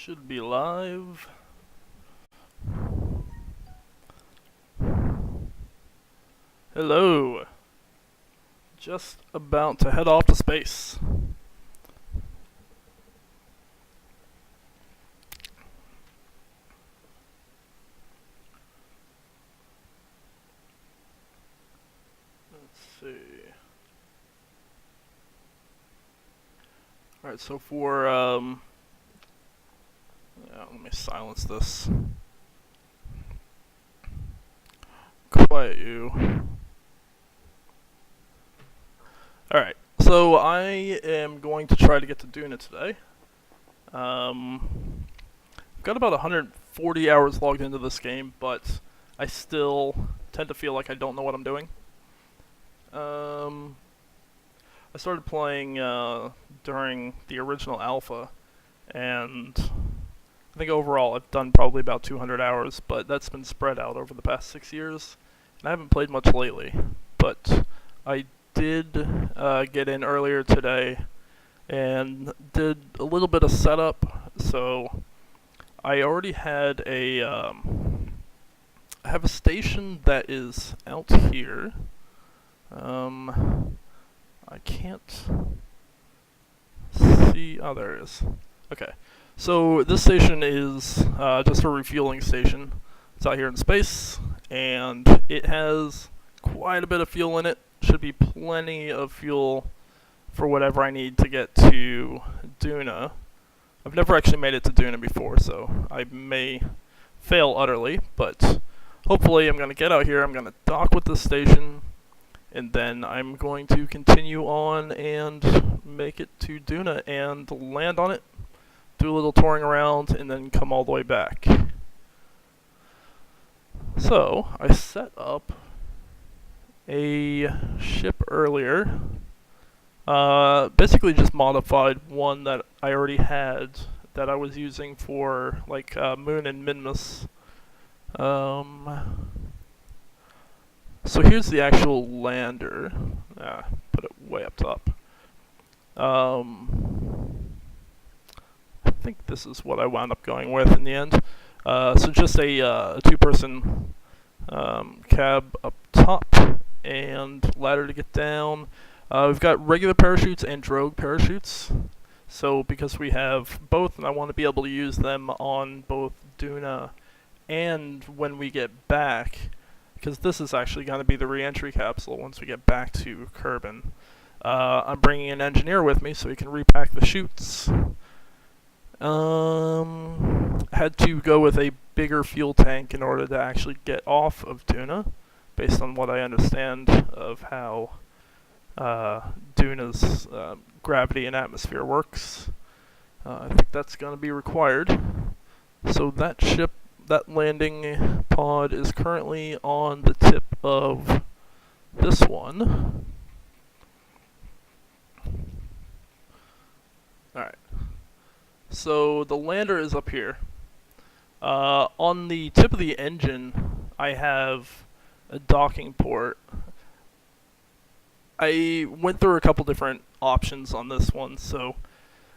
Should be live. Hello. Just about to head off to space. Let's see. Alright, so for, let me silence this. Quiet you. Alright, so I am going to try to get to Duna today. I've got about 140 hours logged into this game, but I still tend to feel like I don't know what I'm doing. I started playing during the original alpha, and I think overall I've done probably about 200 hours, but that's been spread out over the past 6 years, and I haven't played much lately. But I did get in earlier today and did a little bit of setup, so I already had I have a station that is out here. I can't see. Oh, there it is. Okay. So this station is just a refueling station. It's out here in space, and it has quite a bit of fuel in it. Should be plenty of fuel for whatever I need to get to Duna. I've never actually made it to Duna before, so I may fail utterly, but hopefully I'm going to get out here, I'm going to dock with this station, and then I'm going to continue on and make it to Duna and land on it, do a little touring around, and then come all the way back. So, I set up a ship earlier. Basically just modified one that I already had that I was using for like Moon and Minmus. So here's the actual lander. Put it way up top. I think this is what I wound up going with in the end. So just a two-person cab up top and ladder to get down. We've got regular parachutes and drogue parachutes. So because we have both, and I want to be able to use them on both Duna and when we get back, because this is actually going to be the re-entry capsule once we get back to Kerbal. I'm bringing an engineer with me so he can repack the chutes. Had to go with a bigger fuel tank in order to actually get off of Duna, based on what I understand of how Duna's gravity and atmosphere works. I think that's going to be required. So that ship, that landing pod, is currently on the tip of this one. Alright. So the lander is up here. On the tip of the engine, I have a docking port. I went through a couple different options on this one. So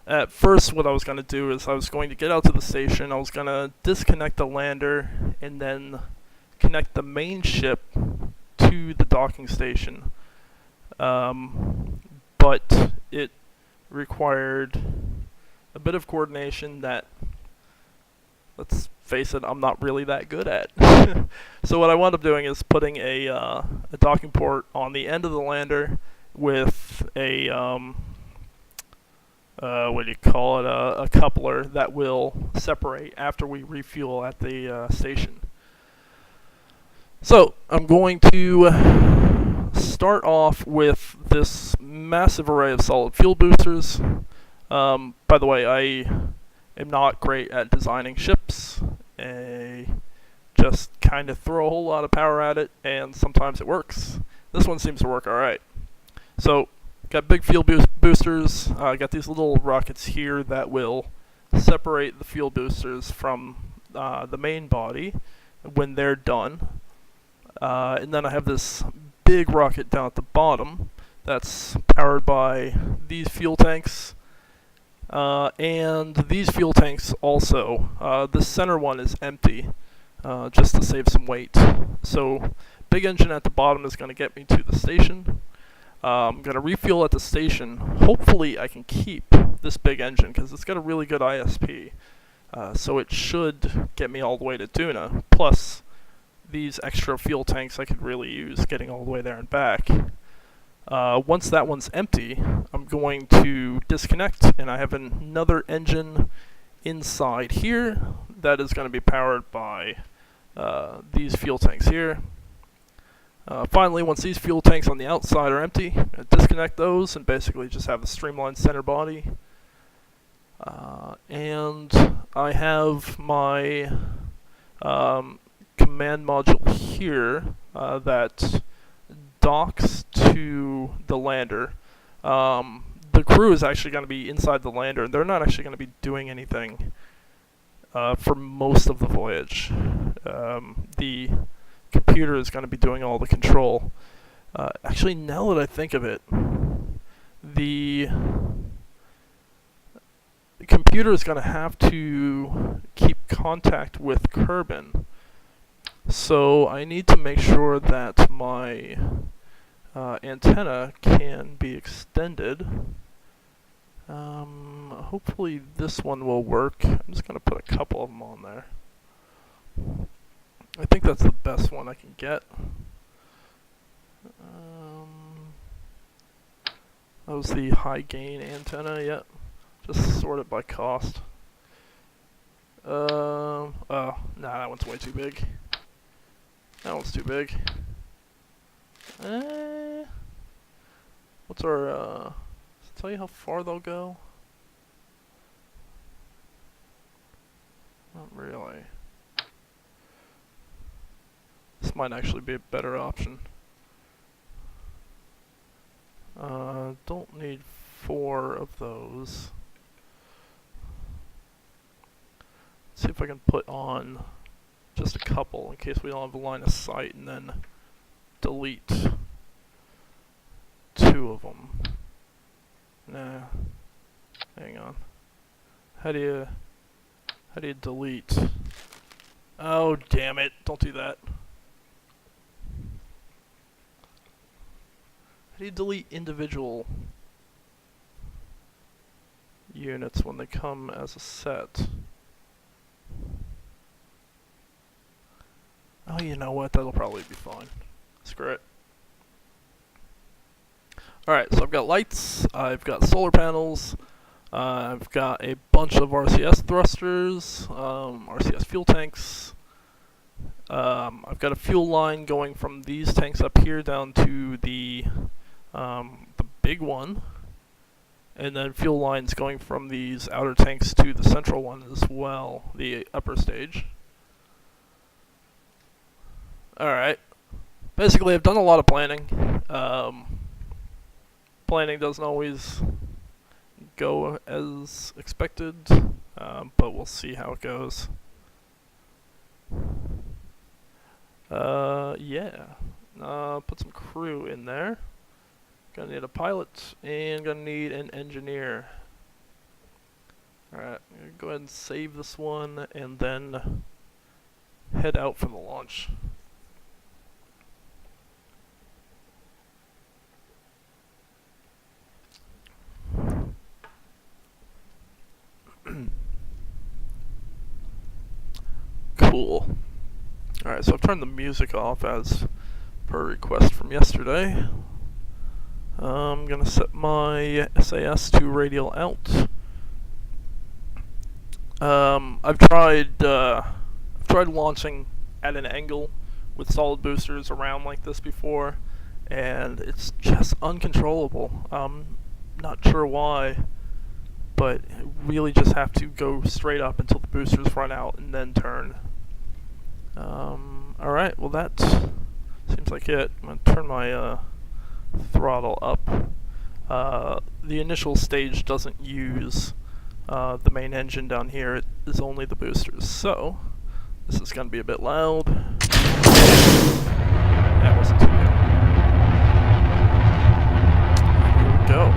at first what I was going to do is I was going to get out to the station, I was going to disconnect the lander, and then connect the main ship to the docking station. But it required a bit of coordination that, let's face it, I'm not really that good at. So what I wound up doing is putting a docking port on the end of the lander with a what do you call it, a coupler that will separate after we refuel at the station. So I'm going to start off with this massive array of solid fuel boosters. By the way, I am not great at designing ships. I just kind of throw a whole lot of power at it, and sometimes it works. This one seems to work alright. So, got big fuel boosters. Got these little rockets here that will separate the fuel boosters from the main body when they're done. And then I have this big rocket down at the bottom that's powered by these fuel tanks. And these fuel tanks also, the center one is empty, just to save some weight. So big engine at the bottom is going to get me to the station. I'm going to refuel at the station. Hopefully I can keep this big engine because it's got a really good ISP. So it should get me all the way to Duna. Plus, these extra fuel tanks I could really use getting all the way there and back. Once that one's empty, I'm going to disconnect, and I have another engine inside here that is going to be powered by these fuel tanks here. Finally, once these fuel tanks on the outside are empty, I disconnect those and basically just have a streamlined center body. And I have my command module here that docks to the lander. The crew is actually going to be inside the lander, and they're not actually going to be doing anything for most of the voyage. The computer is going to be doing all the control. Actually, now that I think of it, the computer is going to have to keep contact with Kerbal. So I need to make sure that my antenna can be extended. Hopefully this one will work. I'm just going to put a couple of them on there. I think that's the best one I can get. That was the high gain antenna, yep. Just sort it by cost. Oh, nah, that one's way too big. That one's too big. What's our, does it tell you how far they'll go? Not really. This might actually be a better option. Don't need 4 of those. Let's see if I can put on just a couple in case we don't have a line of sight, and then delete 2 of them. Nah. Hang on. How do you delete? Oh, damn it. Don't do that. How do you delete individual units when they come as a set? Oh, you know what? That'll probably be fine. Screw it. Alright, so I've got lights, I've got solar panels, I've got a bunch of RCS thrusters, RCS fuel tanks. I've got a fuel line going from these tanks up here down to the big one, and then fuel lines going from these outer tanks to the central one as well, the upper stage. Alright, basically I've done a lot of planning. Planning doesn't always go as expected, but we'll see how it goes. Yeah, put some crew in there. Gonna need a pilot, and gonna need an engineer. Alright, I'm gonna go ahead and save this one, and then head out for the launch. Cool. Alright, so I've turned the music off as per request from yesterday. I'm gonna set my SAS to radial out. I've tried launching at an angle with solid boosters around like this before, and it's just uncontrollable. Not sure why, but I really just have to go straight up until the boosters run out and then turn. Alright, well that seems like it. I'm going to turn my throttle up. The initial stage doesn't use the main engine down here, it is only the boosters, so this is going to be a bit loud. That wasn't too good. Here we go.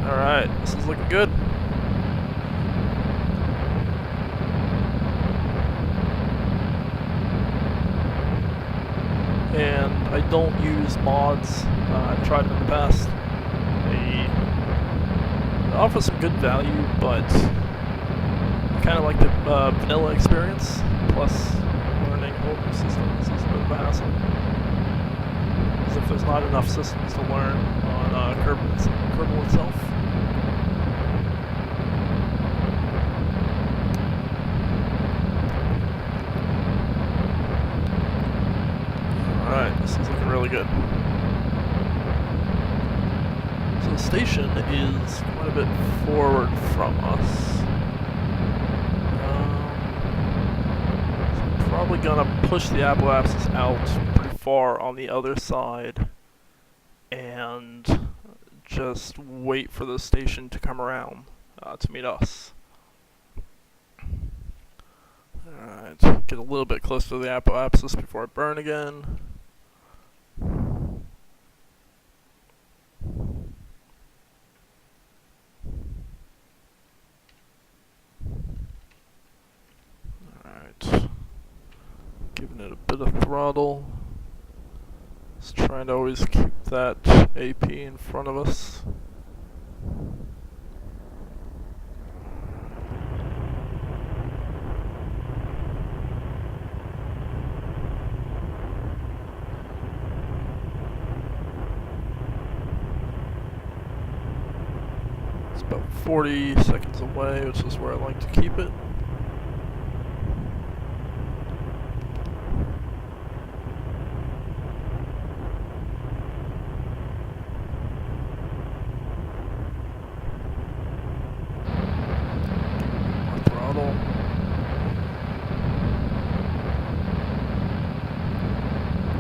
Alright, this is looking good. And I don't use mods. I've tried them in the past. They offer some good value, but I kind of like the vanilla experience. Plus, learning a whole new system is a bit of a hassle. As if there's not enough systems to learn on Kerbal itself. Alright, this is looking really good. So the station is quite a bit forward from us. So I'm probably gonna push the apoapsis out pretty far on the other side and just wait for the station to come around to meet us. Alright, get a little bit closer to the apoapsis before I burn again. Alright, giving it a bit of throttle. Just trying to always keep that AP in front of us. It's about 40 seconds away, which is where I like to keep it.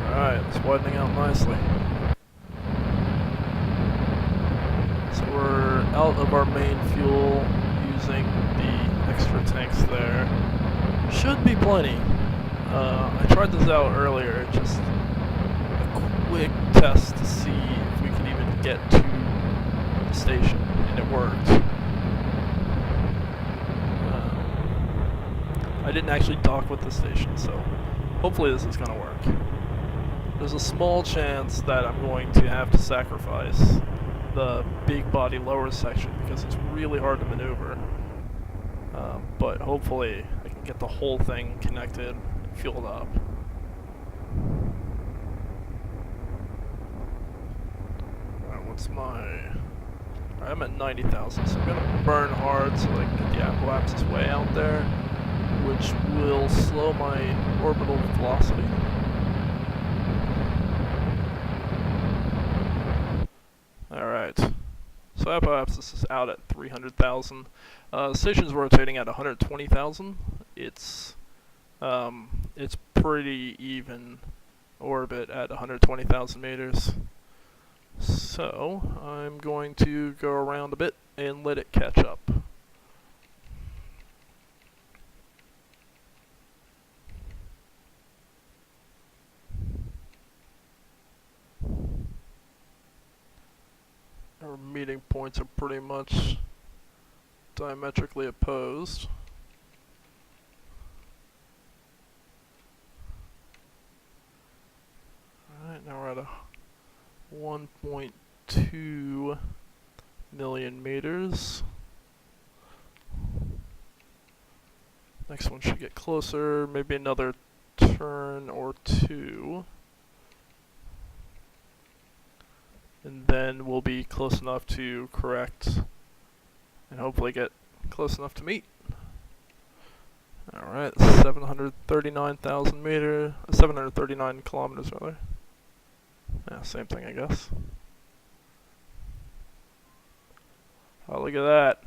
Alright, it's widening out nicely. So we're out of our main fuel, using the extra tanks there. Should be plenty. I tried this out earlier, just a quick test to see if we could even get to the station, and it worked. I didn't actually dock with the station, so hopefully this is going to work. There's a small chance that I'm going to have to sacrifice the big body lower section because it's really hard to maneuver. But hopefully I can get the whole thing connected, fueled up. Alright, what's my... I'm at 90,000, so I'm going to burn hard so I can get the apoapsis way out there, which will slow my orbital velocity. Alright, so apoapsis is out at 300,000. The station's rotating at 120,000. It's pretty even orbit at 120,000 meters. So I'm going to go around a bit and let it catch up. Our meeting points are pretty much diametrically opposed. Alright, now we're at a 1.2 million meters. Next one should get closer, maybe another turn or two. And then we'll be close enough to correct and hopefully get close enough to meet. Alright, 739 kilometers rather. Yeah, same thing I guess. Oh, look at that.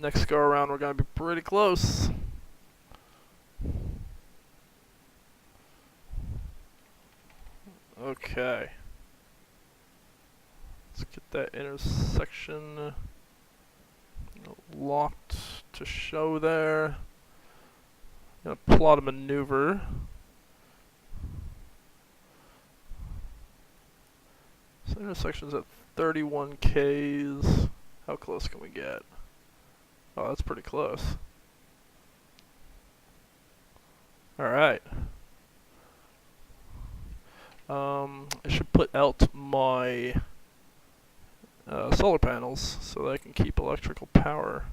Next go around we're going to be pretty close. Okay. Let's get that intersection locked to show there. I'm gonna plot a maneuver. So So intersection's at 31 Ks. How close can we get? Oh, that's pretty close. Alright. I should put out my solar panels so that I can keep electrical power.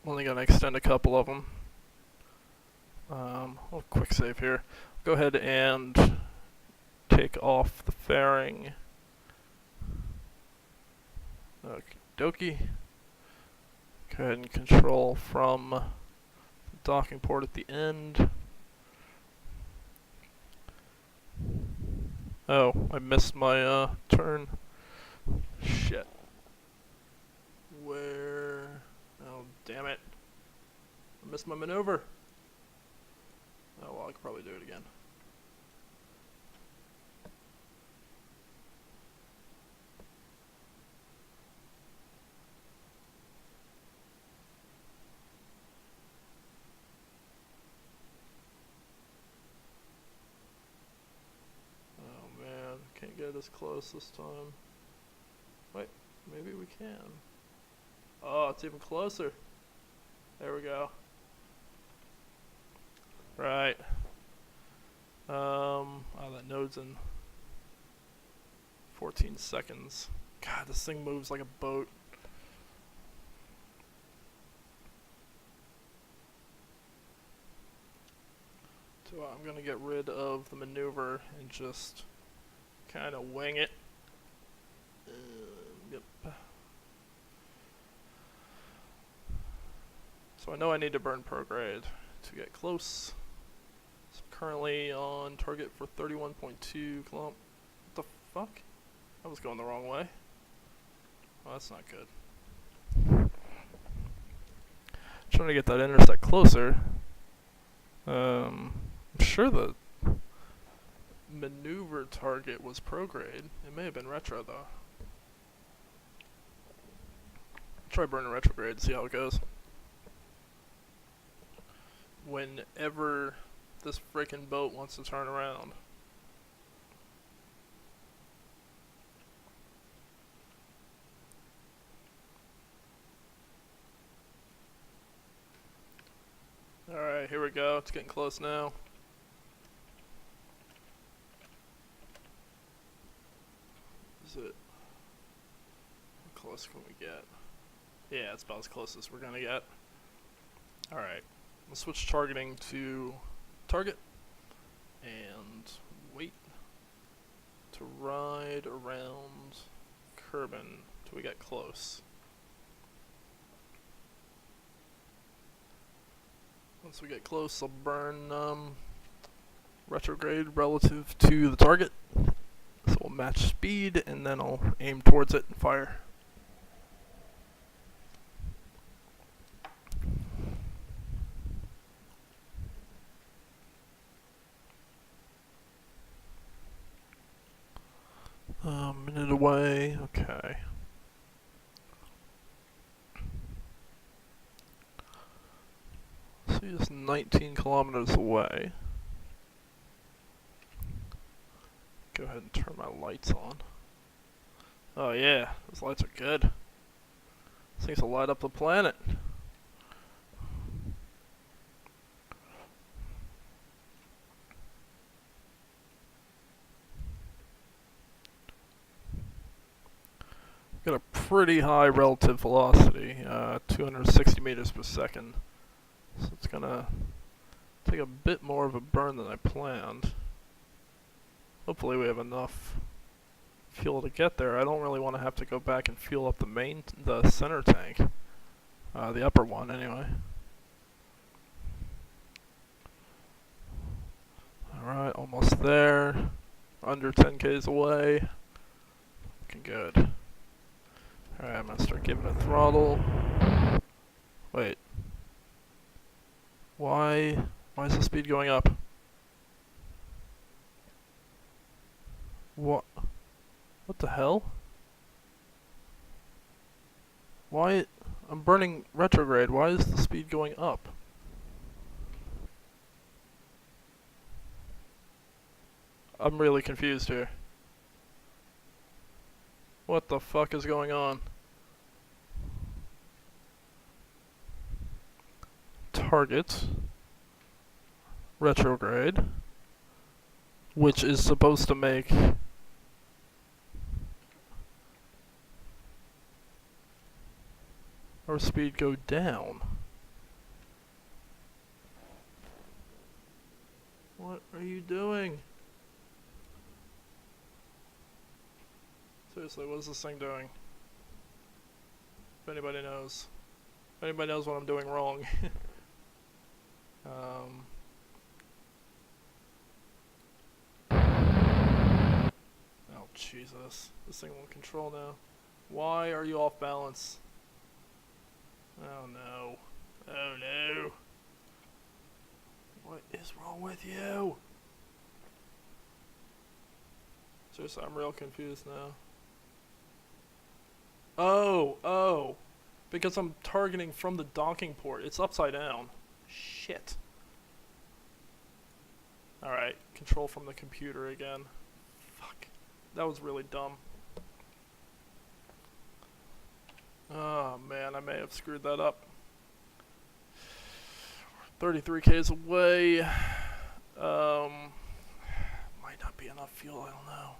I'm only gonna extend a couple of them. I'll quick save here. Go ahead and take off the fairing. Okie dokie. Go ahead and control from the docking port at the end. Oh, I missed my turn. Shit. Where? Oh, damn it. I missed my maneuver. Oh, well, I could probably do it again. Oh, man. Can't get as close this time. Wait, maybe we can. Oh, it's even closer. There we go. Right. Oh, that node's in 14 seconds. God, this thing moves like a boat. So I'm gonna get rid of the maneuver and just kind of wing it. Yep. So I know I need to burn prograde to get close. So I'm currently on target for 31.2 kilometers. What the fuck? I was going the wrong way. Oh, that's not good. Trying to get that intersect closer. I'm sure the maneuver target was prograde. It may have been retro though. Try burning retrograde to see how it goes. Whenever this freaking boat wants to turn around. Alright, here we go. It's getting close now. Is it? How close can we get? Yeah, it's about as close as we're gonna get. Alright, let's switch targeting to target and wait to ride around Kerbal till we get close. Once we get close, I'll burn retrograde relative to the target. So we'll match speed and then I'll aim towards it and fire. Minute away, okay. See, it's 19 kilometers away. Go ahead and turn my lights on. Oh yeah, those lights are good. These things will light up the planet. Got a pretty high relative velocity, 260 meters per second. So it's gonna take a bit more of a burn than I planned. Hopefully we have enough fuel to get there. I don't really want to have to go back and fuel up the center tank. The upper one anyway. Alright, almost there. Under 10 Ks away. Looking good. Alright, I'm gonna start giving it throttle. Wait. Why is the speed going up? What the hell? Why? I'm burning retrograde. Why is the speed going up? I'm really confused here. What the fuck is going on? Target. Retrograde. Which is supposed to make our speed go down. What are you doing? Seriously, what is this thing doing? If anybody knows. If anybody knows what I'm doing wrong. Oh, Jesus. This thing won't control now. Why are you off balance? Oh no. Oh no. What is wrong with you? Seriously, I'm real confused now. Oh. Because I'm targeting from the docking port. It's upside down. Shit. Alright, control from the computer again. Fuck. That was really dumb. Oh man, I may have screwed that up. 33 k's away. Might not be enough fuel, I don't know.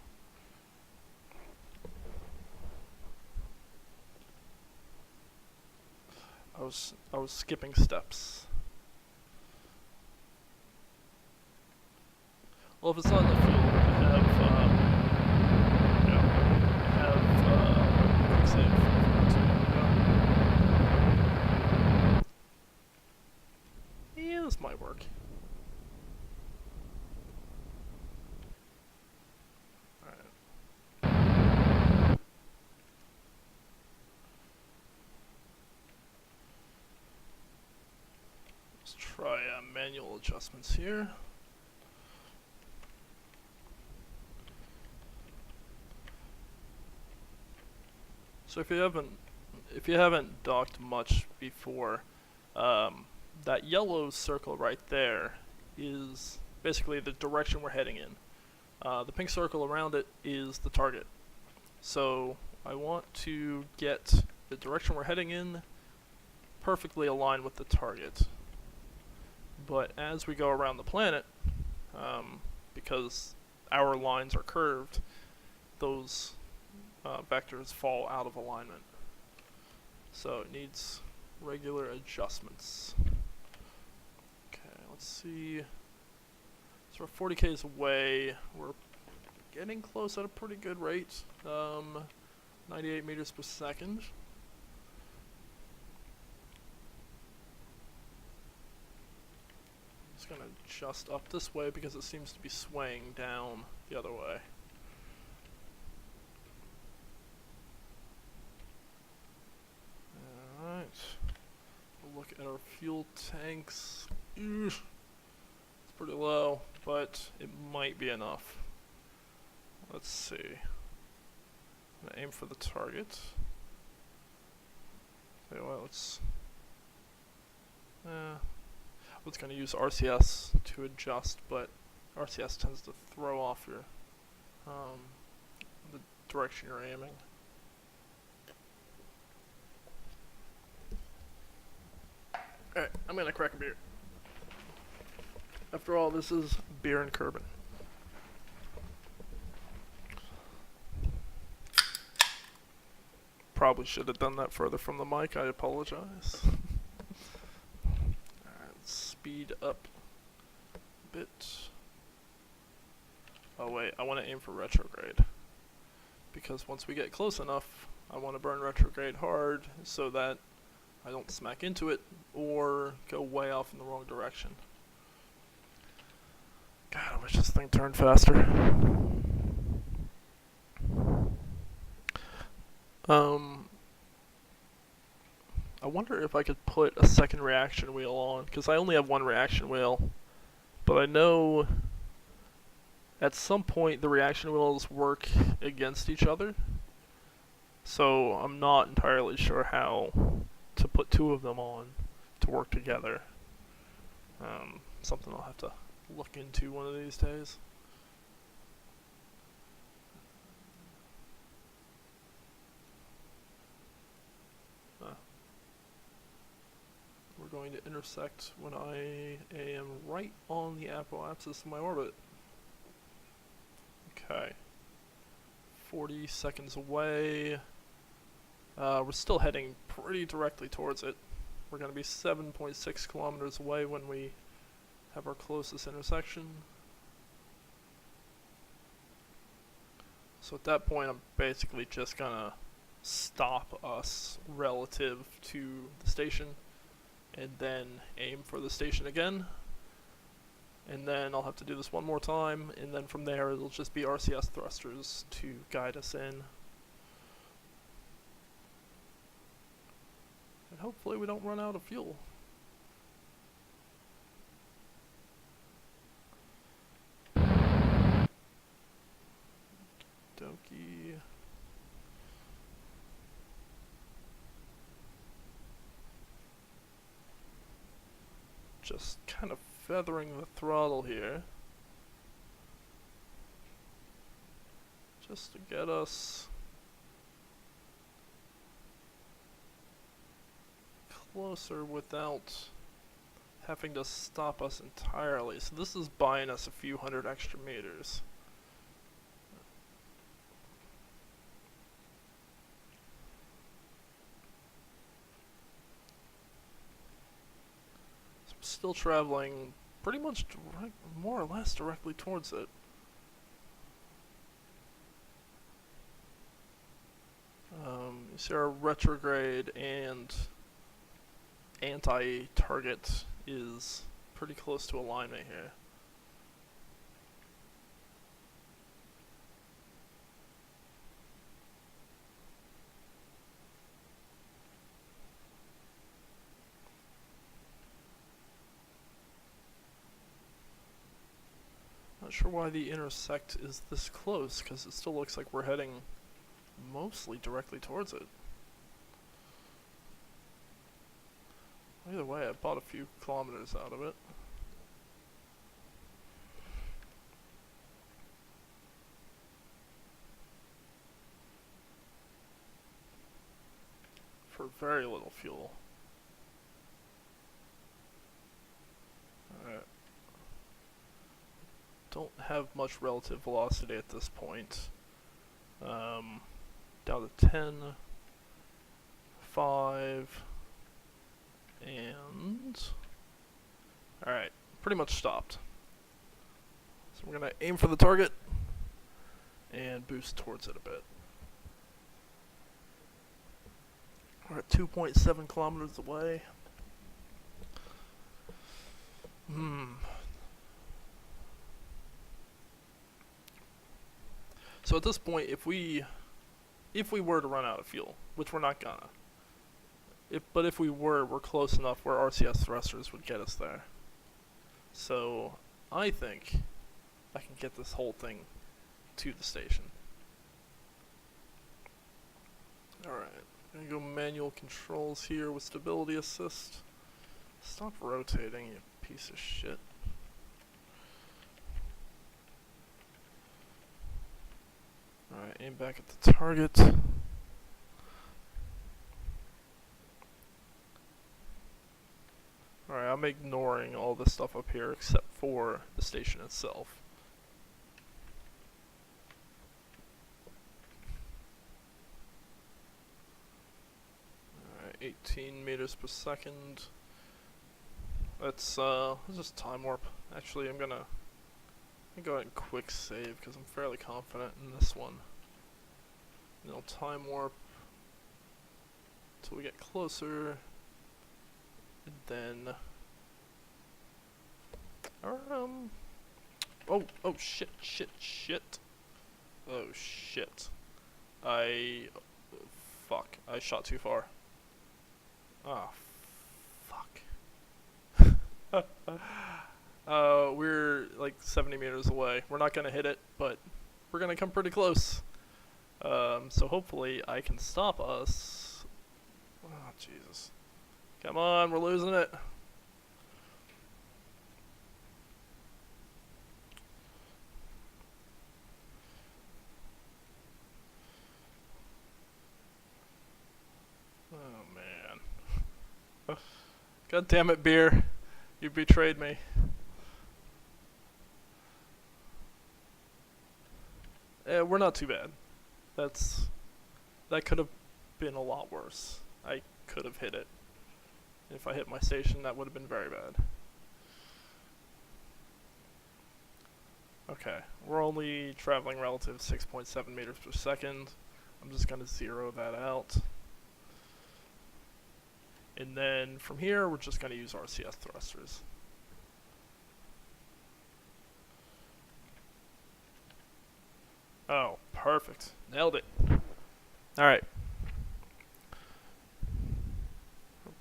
I was skipping steps. Well, if it's not enough fuel, I have quick save. Yeah, this might work. Alright. Let's try manual adjustments here. So if you haven't docked much before, that yellow circle right there is basically the direction we're heading in. The pink circle around it is the target. So I want to get the direction we're heading in perfectly aligned with the target. But as we go around the planet, because our lines are curved, those vectors fall out of alignment. So it needs regular adjustments. Okay, let's see. So we're 40 k's away. We're getting close at a pretty good rate. 98 meters per second. Just gonna adjust up this way because it seems to be swaying down the other way. Alright. We'll look at our fuel tanks. It's pretty low, but it might be enough. Let's see. I'm gonna aim for the target. Okay, well, let's gonna use RCS to adjust, but RCS tends to throw off your the direction you're aiming. Alright, I'm gonna crack a beer. After all, this is beer and Kerbal. Probably should have done that further from the mic, I apologize. Alright, let's speed up a bit. Oh wait, I want to aim for retrograde. Because once we get close enough, I want to burn retrograde hard so that I don't smack into it or go way off in the wrong direction. God, I wish this thing turned faster. I wonder if I could put a second reaction wheel on, because I only have one reaction wheel, but I know at some point the reaction wheels work against each other, so I'm not entirely sure how to put two of them on to work together. Something I'll have to look into one of these days. going to intersect when I am right on the apoapsis of my orbit. Okay. 40 seconds away. We're still heading pretty directly towards it. We're going to be 7.6 kilometers away when we have our closest intersection. So at that point, I'm basically just going to stop us relative to the station and then aim for the station again. And then I'll have to do this one more time, and then from there it'll just be RCS thrusters to guide us in. And hopefully we don't run out of fuel. Dokie. Just kind of feathering the throttle here. Just to get us closer without having to stop us entirely. So this is buying us a few hundred extra meters. So I'm still traveling pretty much more or less directly towards it. You see our retrograde and anti-target is pretty close to alignment here. Not sure why the intersect is this close, because it still looks like we're heading mostly directly towards it. Either way, I bought a few kilometers out of it. For very little fuel. Alright. Don't have much relative velocity at this point. Down to 10, 5, and alright, pretty much stopped. So we're gonna aim for the target and boost towards it a bit. We're at 2.7 kilometers away. So at this point, if we were to run out of fuel, which we're not gonna, but if we were, we're close enough where RCS thrusters would get us there. So I think I can get this whole thing to the station. Alright, I'm gonna go manual controls here with stability assist. Stop rotating, you piece of shit. Alright, aim back at the target. Alright, I'm ignoring all this stuff up here except for the station itself. Alright, 18 meters per second. Let's just time warp. Actually, I'm gonna go ahead and quick save because I'm fairly confident in this one. And I'll time warp until we get closer, and then oh shit, oh shit, fuck, I shot too far. Ah, fuck. We're like 70 meters away. We're not gonna hit it, but we're gonna come pretty close. So hopefully I can stop us. Oh, Jesus. Come on, we're losing it. Oh, man. God damn it, beer. You betrayed me. We're not too bad. That could have been a lot worse. I could have hit it. If I hit my station, that would have been very bad. Okay, we're only traveling relative 6.7 meters per second. I'm just going to zero that out. And then from here, we're just going to use RCS thrusters. Oh, perfect. Nailed it. Alright.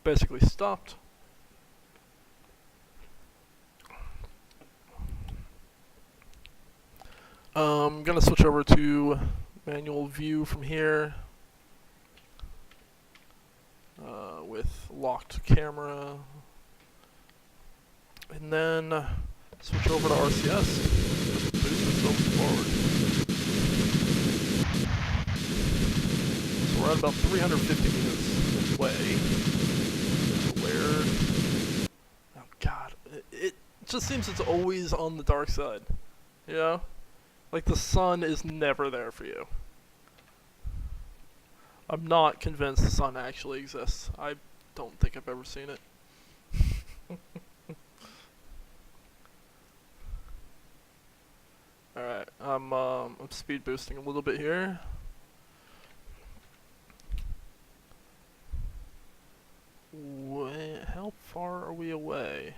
Basically stopped. I'm gonna switch over to manual view from here with locked camera, and then switch over to RCS. Just boost ourselves forward. So we're at about 350 meters away. Where? Oh God! It just seems it's always on the dark side. You know? Like the sun is never there for you. I'm not convinced the sun actually exists. I don't think I've ever seen it. Alright, I'm speed boosting a little bit here. How far are we away?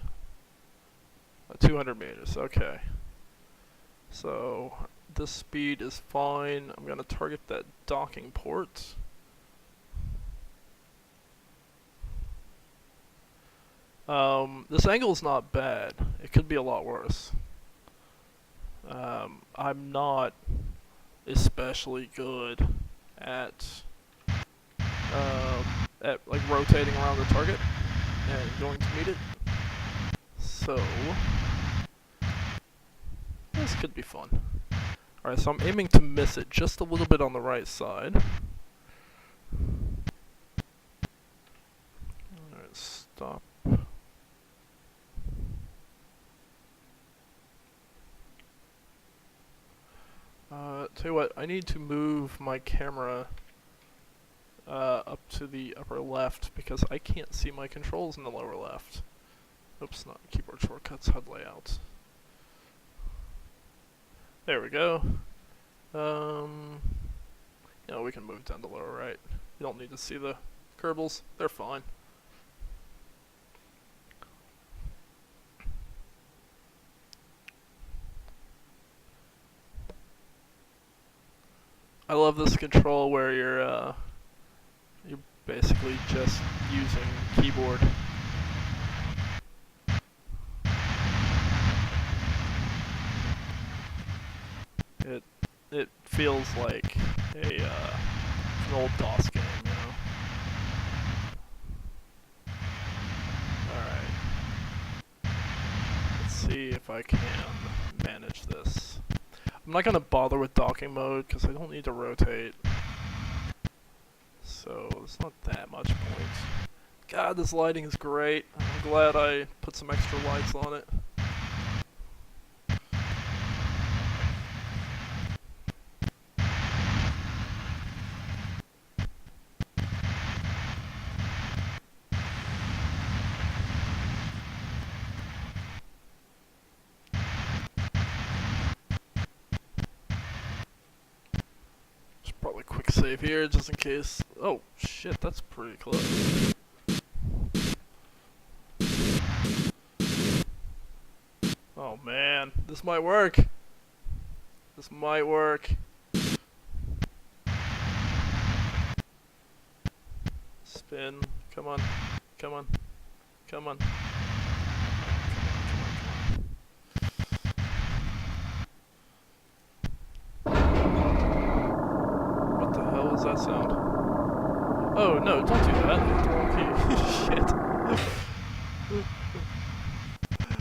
200 meters, okay. So this speed is fine. I'm gonna target that docking port. This angle is not bad. It could be a lot worse. I'm not especially good at like rotating around the target and going to meet it. So this could be fun. Alright, so I'm aiming to miss it just a little bit on the right side. Alright, stop. Tell you what, I need to move my camera up to the upper left because I can't see my controls in the lower left. Oops, not keyboard shortcuts, HUD layout. There we go. You know, we can move down to lower right. You don't need to see the Kerbals, they're fine. I love this control where you're basically just using keyboard. It feels like an old DOS game, you know. Alright. Let's see if I can manage this. I'm not gonna bother with docking mode because I don't need to rotate. So it's not that much point. God, this lighting is great. I'm glad I put some extra lights on it. Probably quick save here, just in case. Oh, shit, that's pretty close. Oh, man. This might work. This might work. Spin. Come on. Come on. Come on. That sound? Oh no, don't do that. Hit the wrong key. Shit.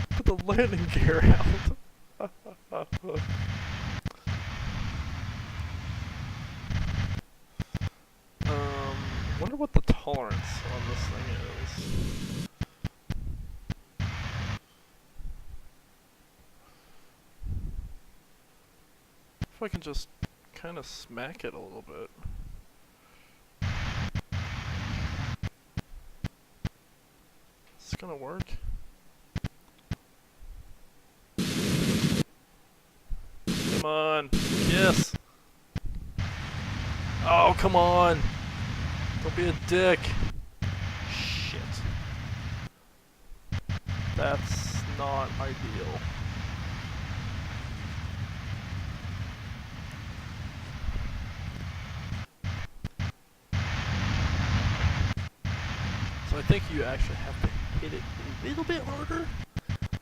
Put the landing gear out. Wonder what the tolerance on this thing is. if I can just kind of smack it a little bit. Is this gonna work? Come on. Yes. Oh, come on. Don't be a dick. Shit. That's not ideal. So I think you actually have to hit it a little bit harder.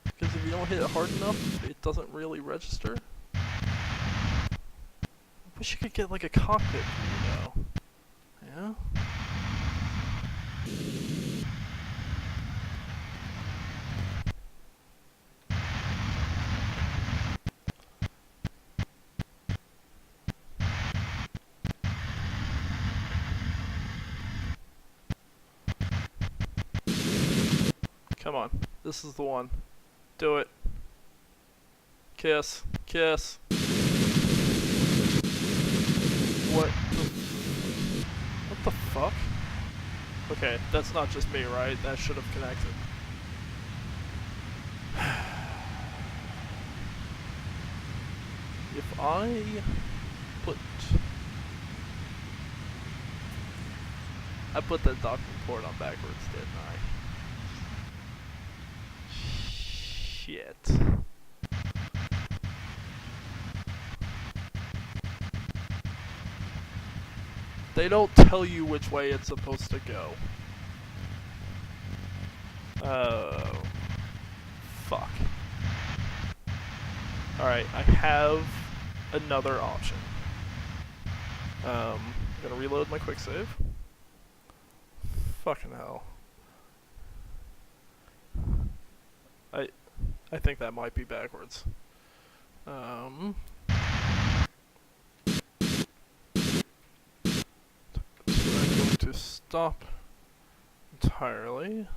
Because if you don't hit it hard enough, it doesn't really register. I wish you could get like a cockpit view though. Yeah? Come on. This is the one. Do it. Kiss. Kiss. What the fuck? Okay, that's not just me, right? That should have connected. If I put the docking port on backwards, didn't I? Shit. They don't tell you which way it's supposed to go. Oh. Fuck. Alright, I have another option. I'm gonna reload my quick save. Fucking hell. I think that might be backwards. So I'm going to stop entirely.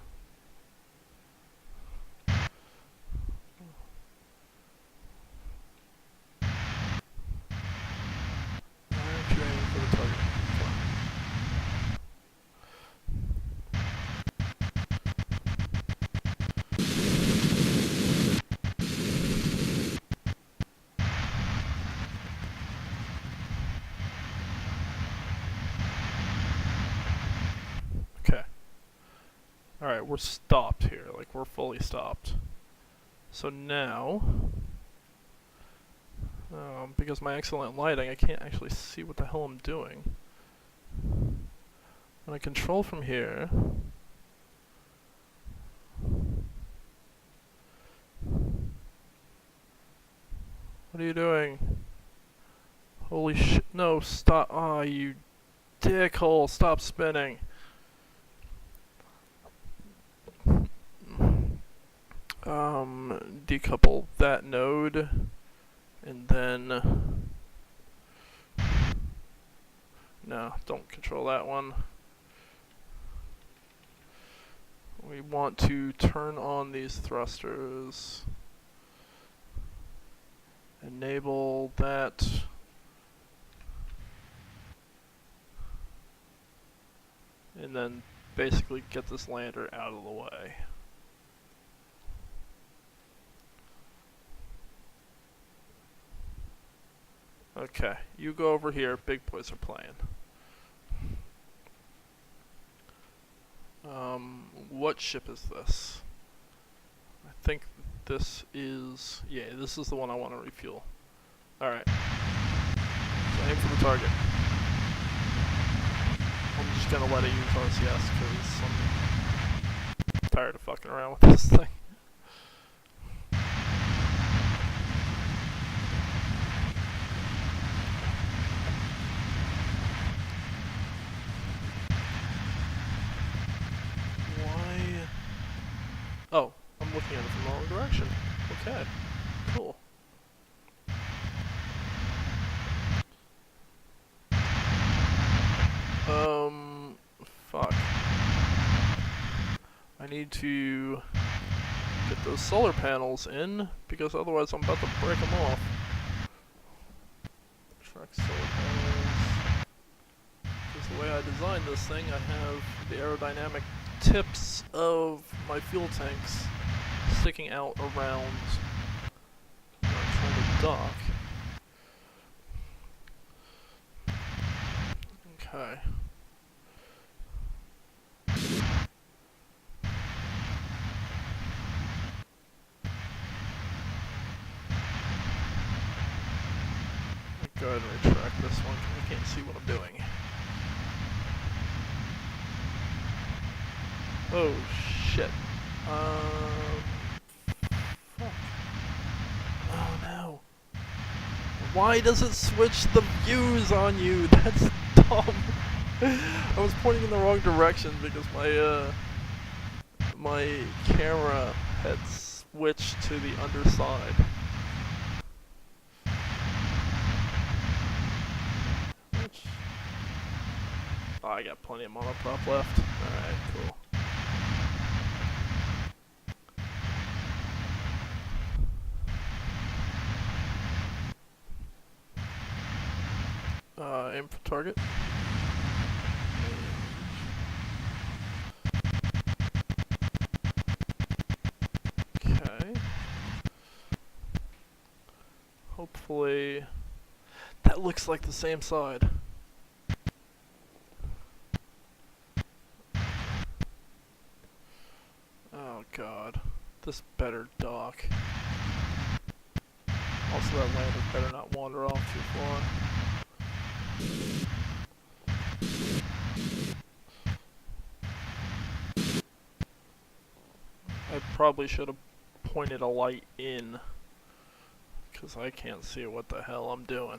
Okay. Alright, we're stopped here. Like, we're fully stopped. So now, because my excellent lighting, I can't actually see what the hell I'm doing. When I control from here, what are you doing? Holy shit, no, stop. Aw, you dickhole, stop spinning. Decouple that node, and then, no, don't control that one. We want to turn on these thrusters, enable that, and then basically get this lander out of the way. Okay, you go over here, big boys are playing. What ship is this? I think this is, yeah, this is the one I want to refuel. Alright. So aim for the target. I'm just gonna let it use RCS because I'm tired of fucking around with this thing. Oh, I'm looking at it from the wrong direction. Okay, cool. Fuck. I need to get those solar panels in, because otherwise I'm about to break them off. solar panels. Because the way I designed this thing, I have the aerodynamic tips of my fuel tanks sticking out around where I'm trying to dock. Okay. Go ahead and retract this one because I can't see what I'm doing. Oh shit. Fuck. Oh no. Why does it switch the views on you? That's dumb. I was pointing in the wrong direction because my camera had switched to the underside. Oh, I got plenty of monoprop left. Alright, cool. Aim for target. Okay. Hopefully... That looks like the same side. Oh god. This better dock. Also that lander better not wander off too far. I probably should have pointed a light in, because I can't see what the hell I'm doing.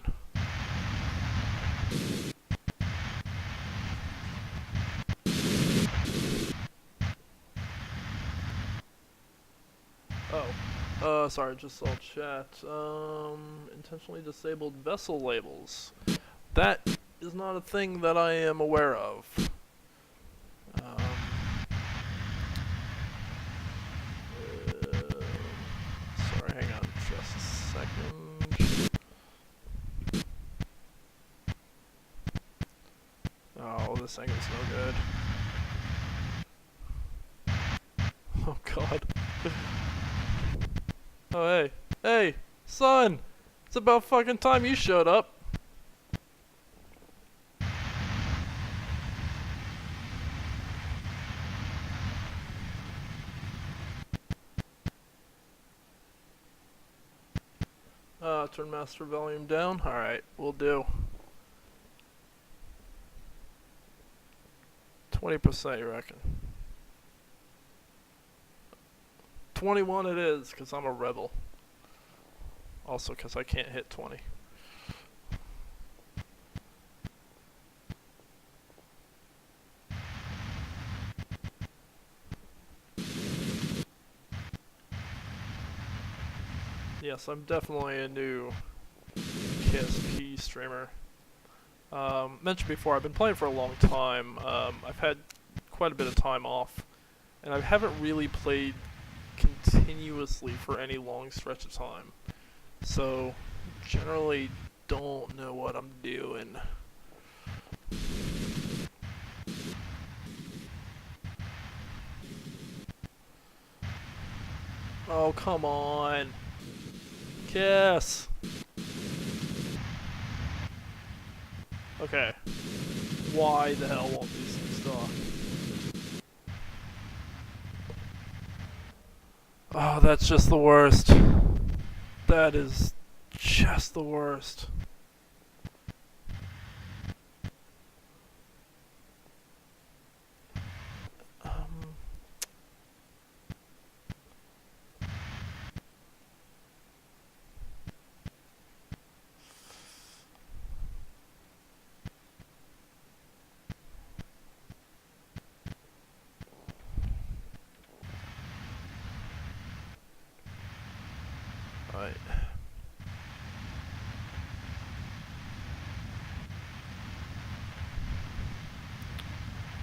Oh, sorry, just saw chat. Intentionally disabled vessel labels. That is not a thing that I am aware of. Sorry, hang on just a second. Oh, this angle's no good. Oh god. Oh hey. Hey! Son! It's about fucking time you showed up! Turn master volume down. Alright, we'll do. 20% you reckon? 21 it is, because I'm a rebel. Also, because I can't hit 20. Yes, I'm definitely a new KSP streamer. Mentioned before, I've been playing for a long time. I've had quite a bit of time off, and I haven't really played continuously for any long stretch of time. So, generally don't know what I'm doing. Oh, come on. Kiss! Okay. Why the hell won't these things dock? Oh, that's just the worst. That is just the worst. Right.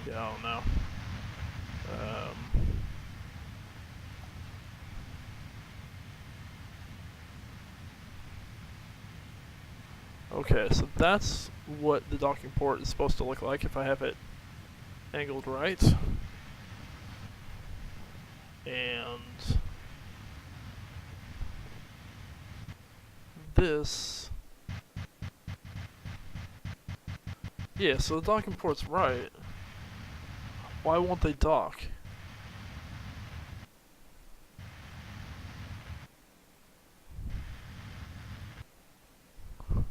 Yeah, I don't know. Okay, so that's what the docking port is supposed to look like if I have it angled right. And this... Yeah, so the docking port's right. Why won't they dock? I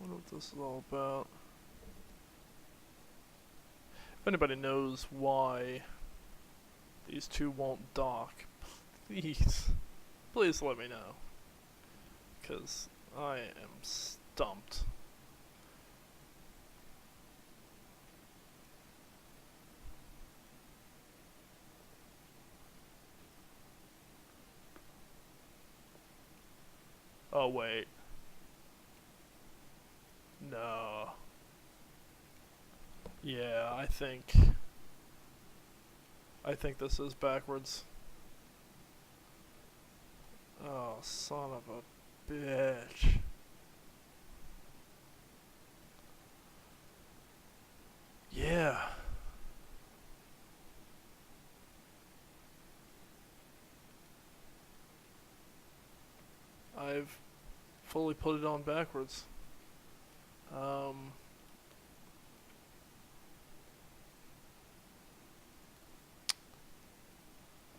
wonder what this is all about. If anybody knows why these two won't dock, please, please let me know. Because I am stumped. Oh wait. No. Yeah, I think this is backwards. Oh, son of a bitch. Yeah. I've fully put it on backwards.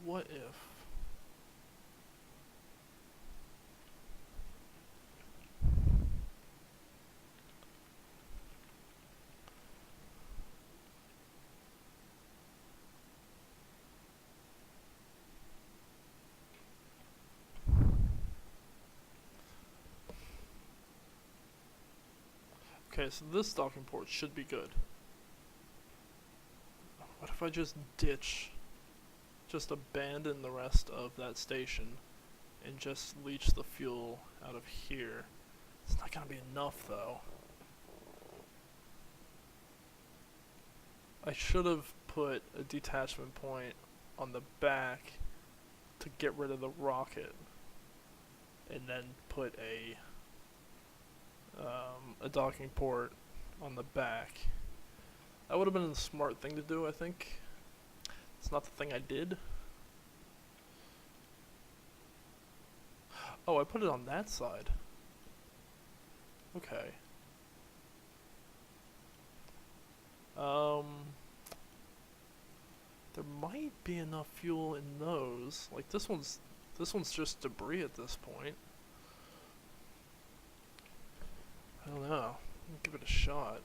What if? Okay, so this docking port should be good. What if I just abandon the rest of that station and just leach the fuel out of here? It's not gonna be enough though. I should have put a detachment point on the back to get rid of the rocket, and then put a docking port on the back. That would have been the smart thing to do, I think. It's not the thing I did. Oh, I put it on that side. Okay. There might be enough fuel in those. Like this one's just debris at this point. I don't know. I'll give it a shot.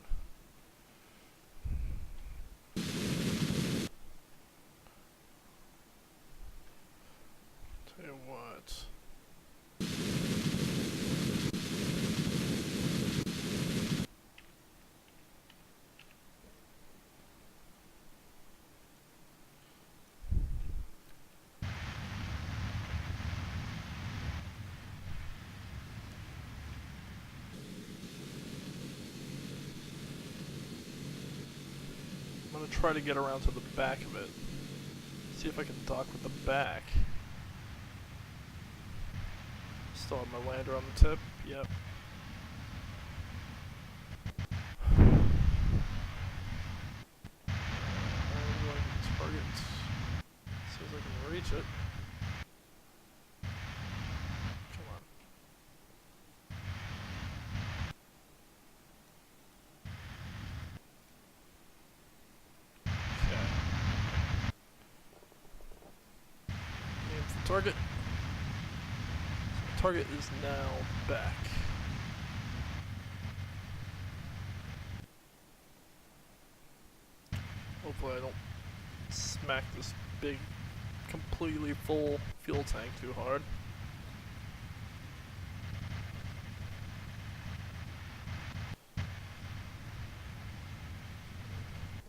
Tell you what. I'm gonna try to get around to the back of it. See if I can dock with the back. Still have my lander on the tip. Yep. I'm going to target. See if I can reach it. Come on. Okay. Aim for the target. So the target is now back. Hopefully I don't smack this big, completely full fuel tank too hard.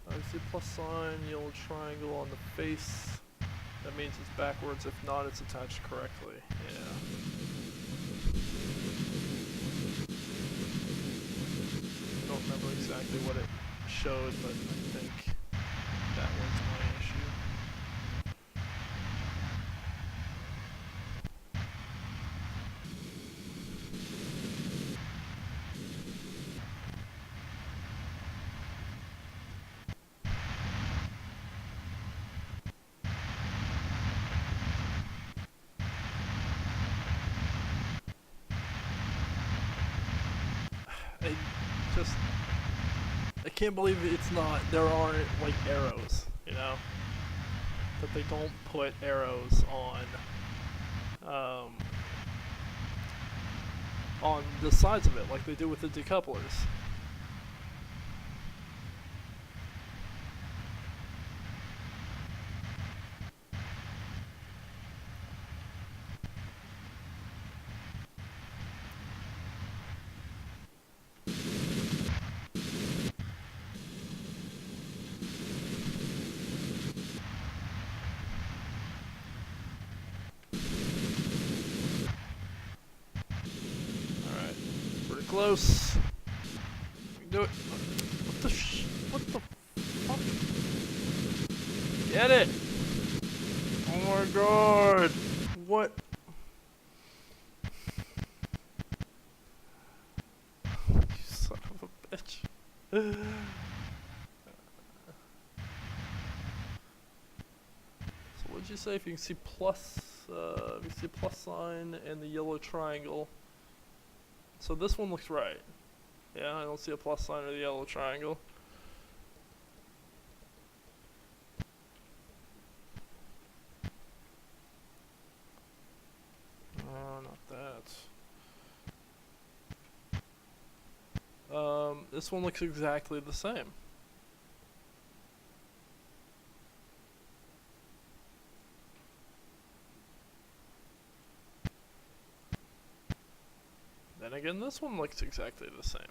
I see plus sign, yellow triangle on the face. That means it's backwards. If not, it's attached correctly. Yeah. I don't remember exactly what it showed, but I think that was my issue. I just I can't believe it's not. There aren't like arrows, you know, that they don't put arrows um, on the sides of it like they do with the decouplers. Alright, pretty close. We can do it. What the fuck? Get it! Oh my god! What? You son of a bitch. So what'd you say? If you can see plus, if you see a plus sign and the yellow triangle. So this one looks right. Yeah, I don't see a plus sign or the yellow triangle. Oh, not that. This one looks exactly the same. Then again, this one looks exactly the same.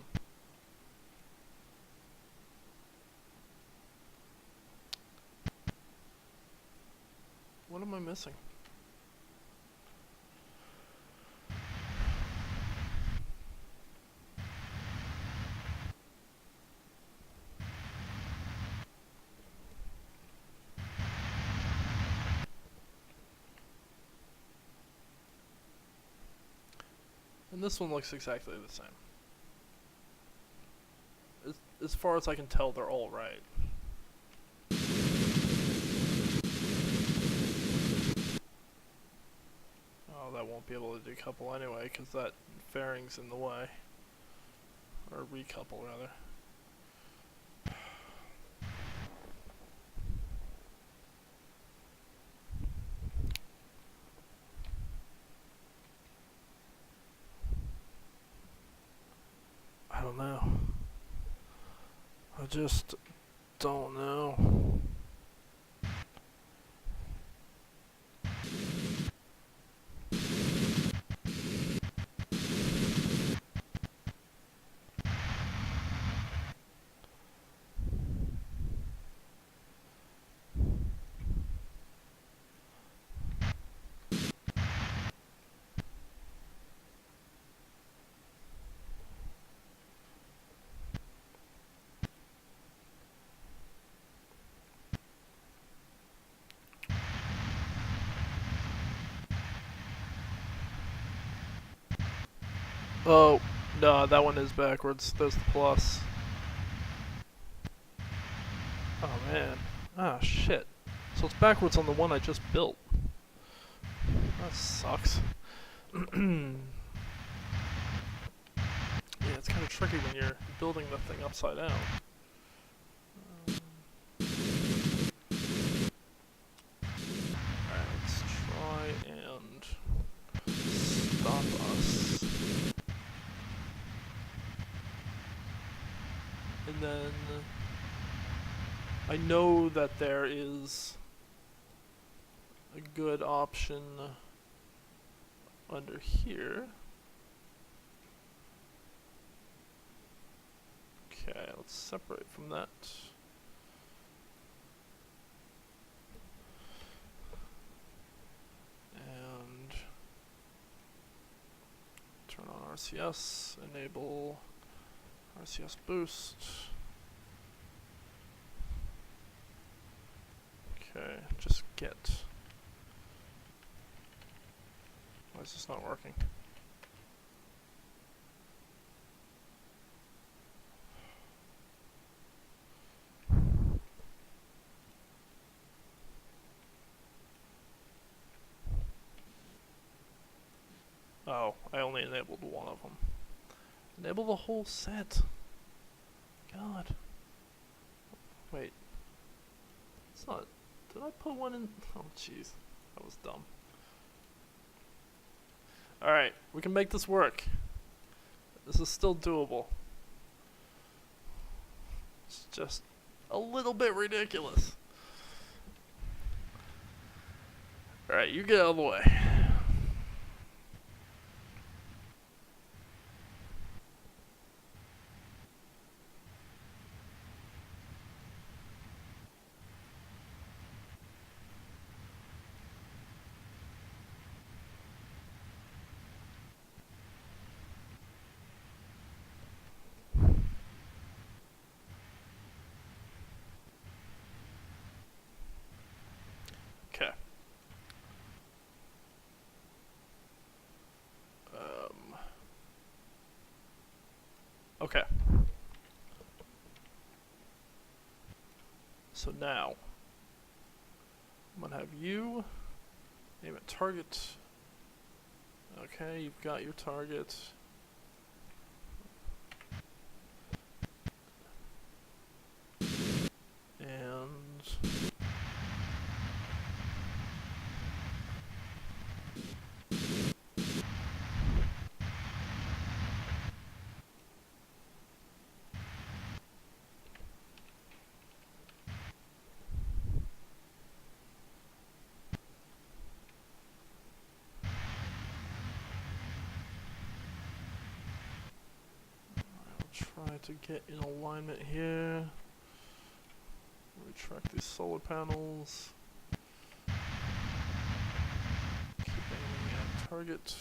What am I missing? And this one looks exactly the same. As far as I can tell, they're all right. Oh, that won't be able to decouple anyway, because that fairing's in the way. Or recouple, rather. I don't know. I just don't know. Oh, no, that one is backwards. There's the plus. Oh man. Ah, shit. So it's backwards on the one I just built. That sucks. Yeah, it's kind of tricky when you're building the thing upside down. Alright, let's try and stop us. And then I know that there is a good option under here. Okay, let's separate from that. And turn on RCS, enable RCS boost. Okay, just get. Why is this not working? Oh, I only enabled one of them. Enable the whole set. God. Wait. It's not... Did I put one in? Oh, jeez. That was dumb. Alright, we can make this work. This is still doable. It's just a little bit ridiculous. Alright, you get out of the way. Okay. Okay. So now, I'm gonna have you aim at target. Okay, you've got your target. And try to get in alignment here. Retract these solar panels. Keep aiming at target.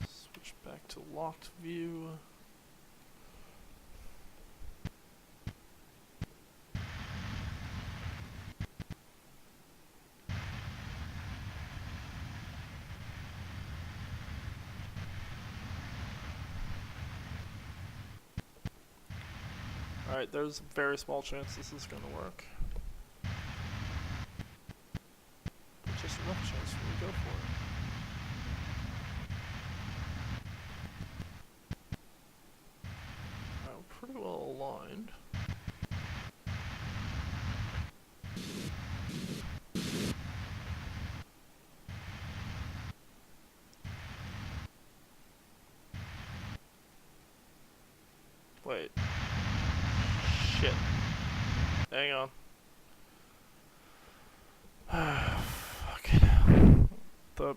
Switch back to locked view. Alright, there's a very small chance this is gonna work. But just enough chance for me to go for it. Alright, we're pretty well aligned. Wait. Shit. Hang on. Fuck it. The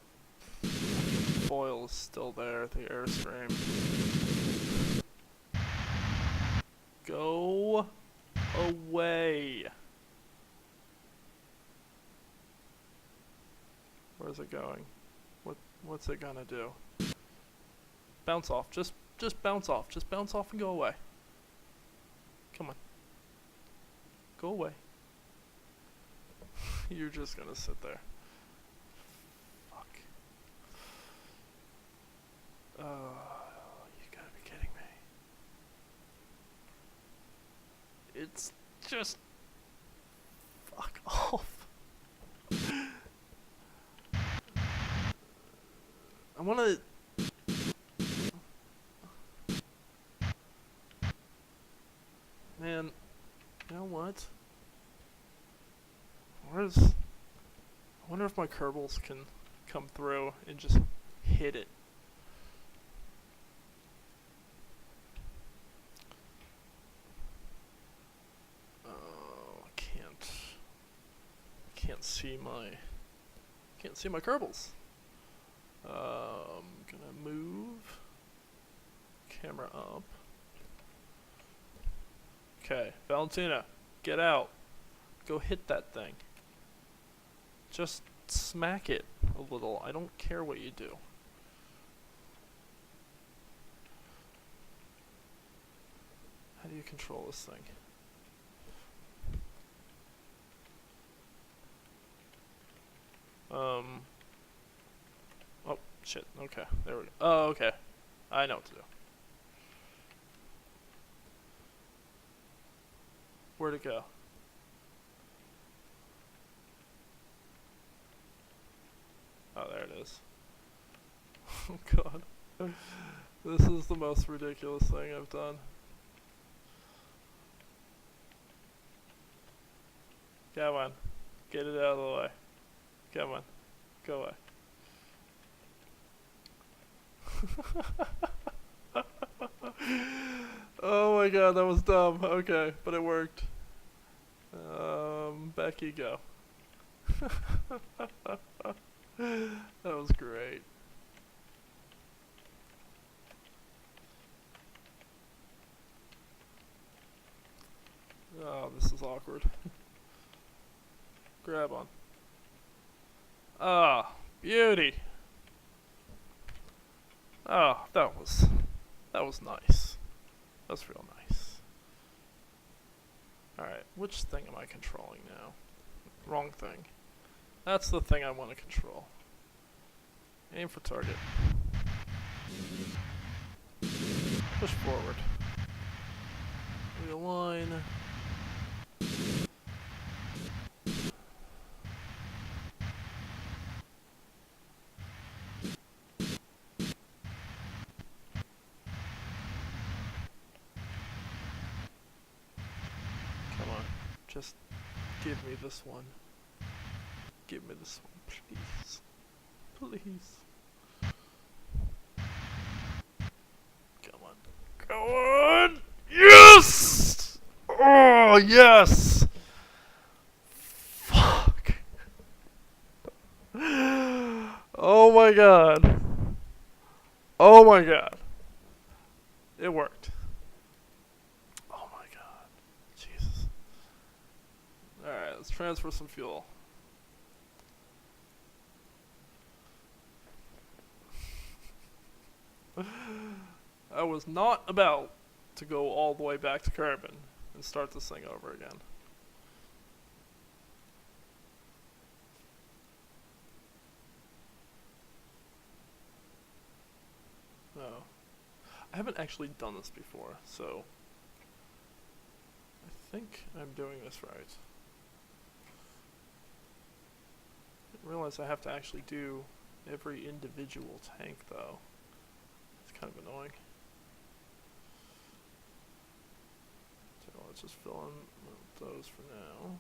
foil is still there, the airstream. Go away. Where's it going? What's it gonna do? Bounce off. Just bounce off. Just bounce off and go away. Come on. Go away. You're just gonna sit there. Fuck. You gotta be kidding me. It's just... Fuck off. I wanna... Man, you know what? I wonder if my Kerbals can come through and just hit it. Oh, I can't see my Kerbals. Gonna move camera up. Okay, Valentina, get out. Go hit that thing. Just smack it a little. I don't care what you do. How do you control this thing? Oh, shit. Okay, there we go. Oh, okay. I know what to do. Where'd it go? Oh, there it is. Oh, God. This is the most ridiculous thing I've done. Come on. Get it out of the way. Come on. Go away. Oh my god, that was dumb. Okay, but it worked. Back you go. That was great. Oh, this is awkward. Grab on. Ah, beauty. Oh, that was nice. That's real nice. Alright, which thing am I controlling now? Wrong thing. That's the thing I want to control. Aim for target. Push forward. Realign. Come on. Just give me this one. Give me this one, please. Please. Come on. Go on! Yes! Oh, yes! Fuck. Oh my god. Oh my god. It worked. Oh my god. Jesus. Alright, let's transfer some fuel. I was not about to go all the way back to Kerbal and start this thing over again. No. I haven't actually done this before, so I think I'm doing this right. I didn't realize I have to actually do every individual tank though. It's kind of annoying. So let's just fill in those for now.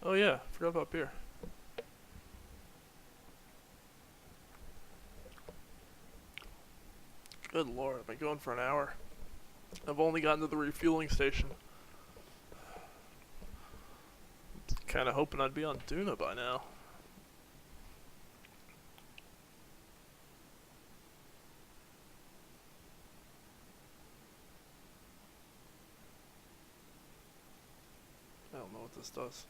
Oh yeah, forgot about beer. Good lord, I've been going for an hour. I've only gotten to the refueling station. Kinda hoping I'd be on Duna by now. I don't know what this does.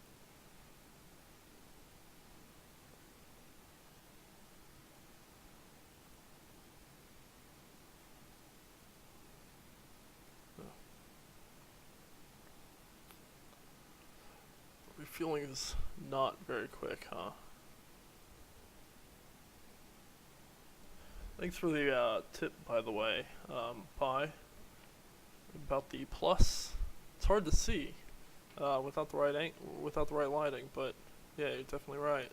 Refueling is not very quick, huh? Thanks for the tip, by the way, Pi, about the plus. It's hard to see without the right lighting, but yeah, you're definitely right.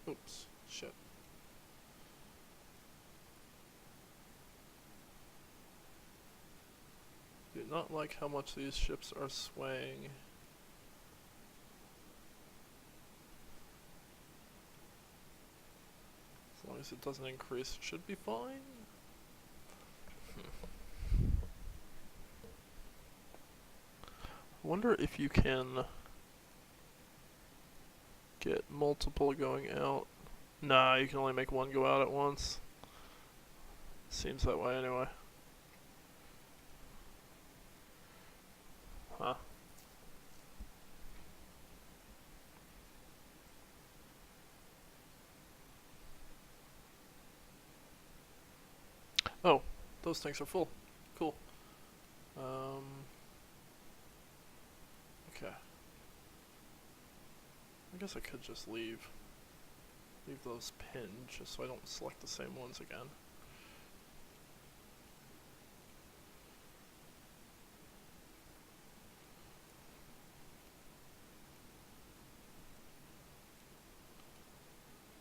Oops, shit. Do not like how much these ships are swaying. As long as it doesn't increase, it should be fine. I wonder if you can get multiple going out. Nah, you can only make one go out at once. Seems that way anyway. Huh. Oh, those tanks are full. Cool. Okay. I guess I could just leave those pinned just so I don't select the same ones again.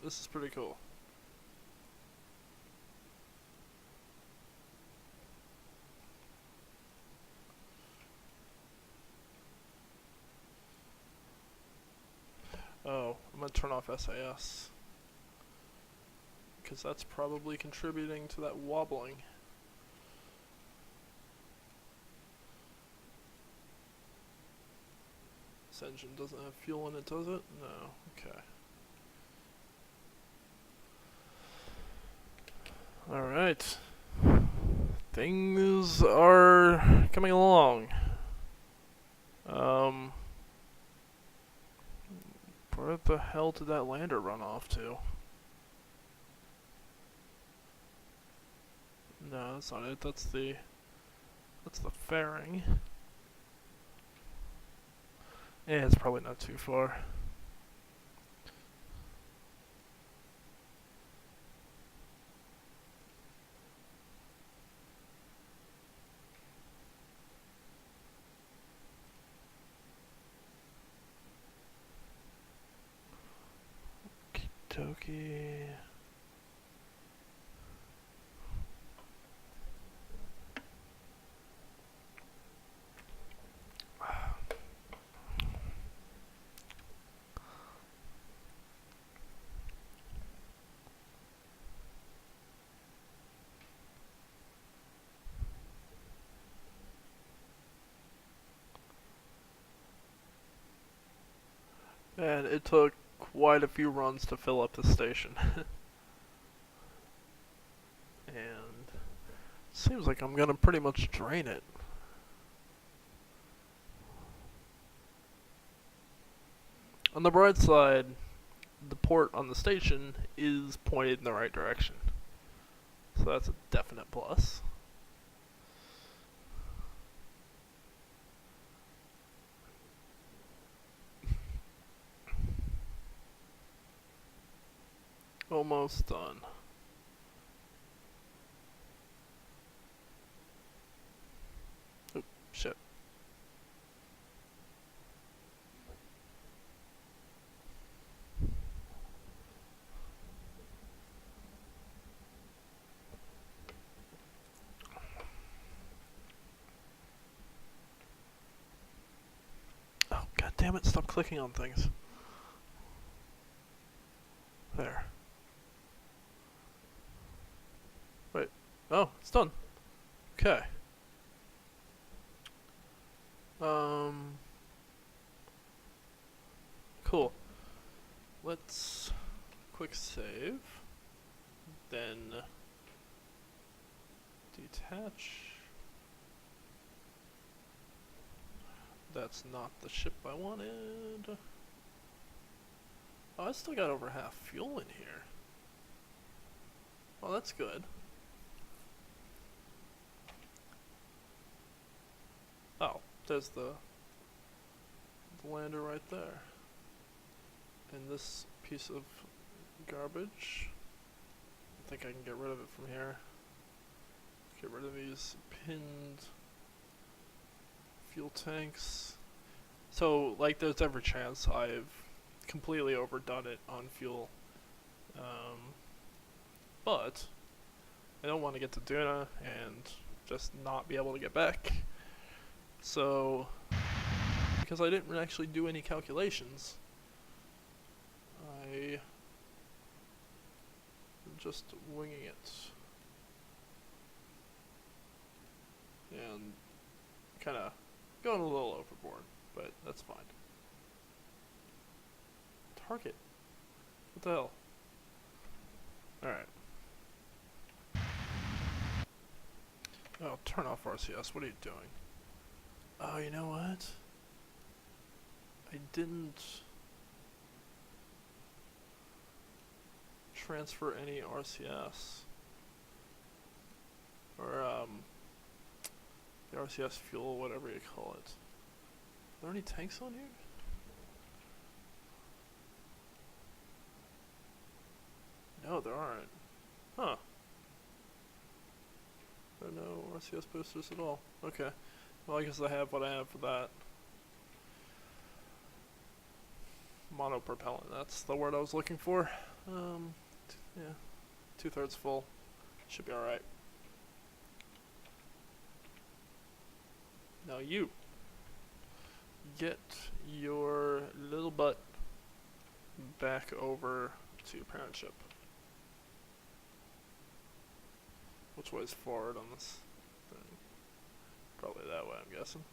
This is pretty cool. Oh, I'm gonna turn off SAS. Because that's probably contributing to that wobbling. This engine doesn't have fuel in it, does it? No. Okay. Alright. Things are coming along. Where the hell did that lander run off to? No, that's not it. That's the fairing. Yeah, it's probably not too far. Okie. And it took quite a few runs to fill up the station. And seems like I'm gonna pretty much drain it. On the bright side, the port on the station is pointed in the right direction. So that's a definite plus. Almost done. Oh, shit. Oh, god damn it, stop clicking on things. There. Wait. Oh, it's done. Okay. Cool. Let's quick save. Then detach. That's not the ship I wanted. Oh, I still got over half fuel in here. Well, that's good. Oh, there's the lander right there. And this piece of garbage, I think I can get rid of it from here. Get rid of these pinned fuel tanks. So, like, there's every chance I've completely overdone it on fuel. But I don't want to get to Duna and just not be able to get back. So, because I didn't actually do any calculations, I'm just winging it. And kind of going a little overboard, but that's fine. Target. What the hell? Alright. Oh, turn off RCS. What are you doing? Oh, you know what? I didn't transfer any RCS. Or, the RCS fuel, whatever you call it. Are there any tanks on here? No, there aren't. Huh. There are no RCS boosters at all. Okay. Well, I guess I have what I have for that. Monopropellant, that's the word I was looking for. Yeah. 2/3 full. Should be alright. Now you. Get your little butt back over to parent ship. Which way is forward on this thing? Probably that way, I'm guessing.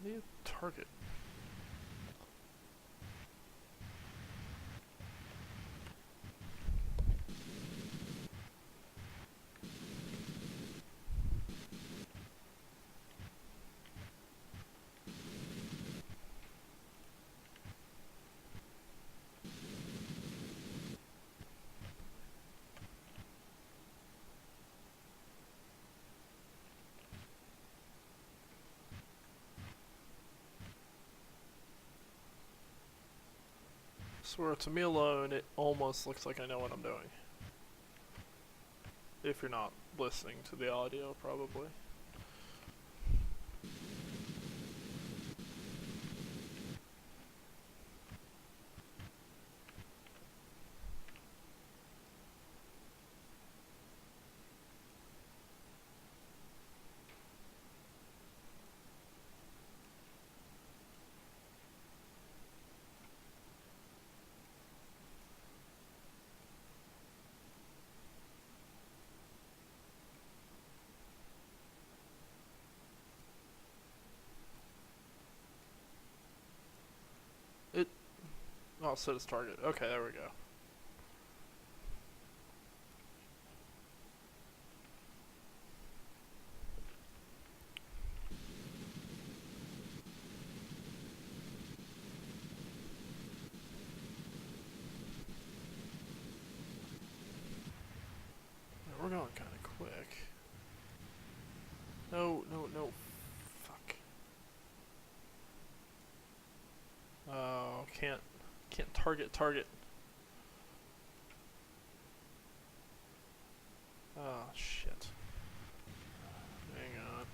I need a target. Swear, to me alone, it almost looks like I know what I'm doing. If you're not listening to the audio, probably. Oh, set its target. Okay, there we go. Yeah, we're going kind of quick. No, no, no. Fuck. Oh, can't target. Oh, shit. Hang on.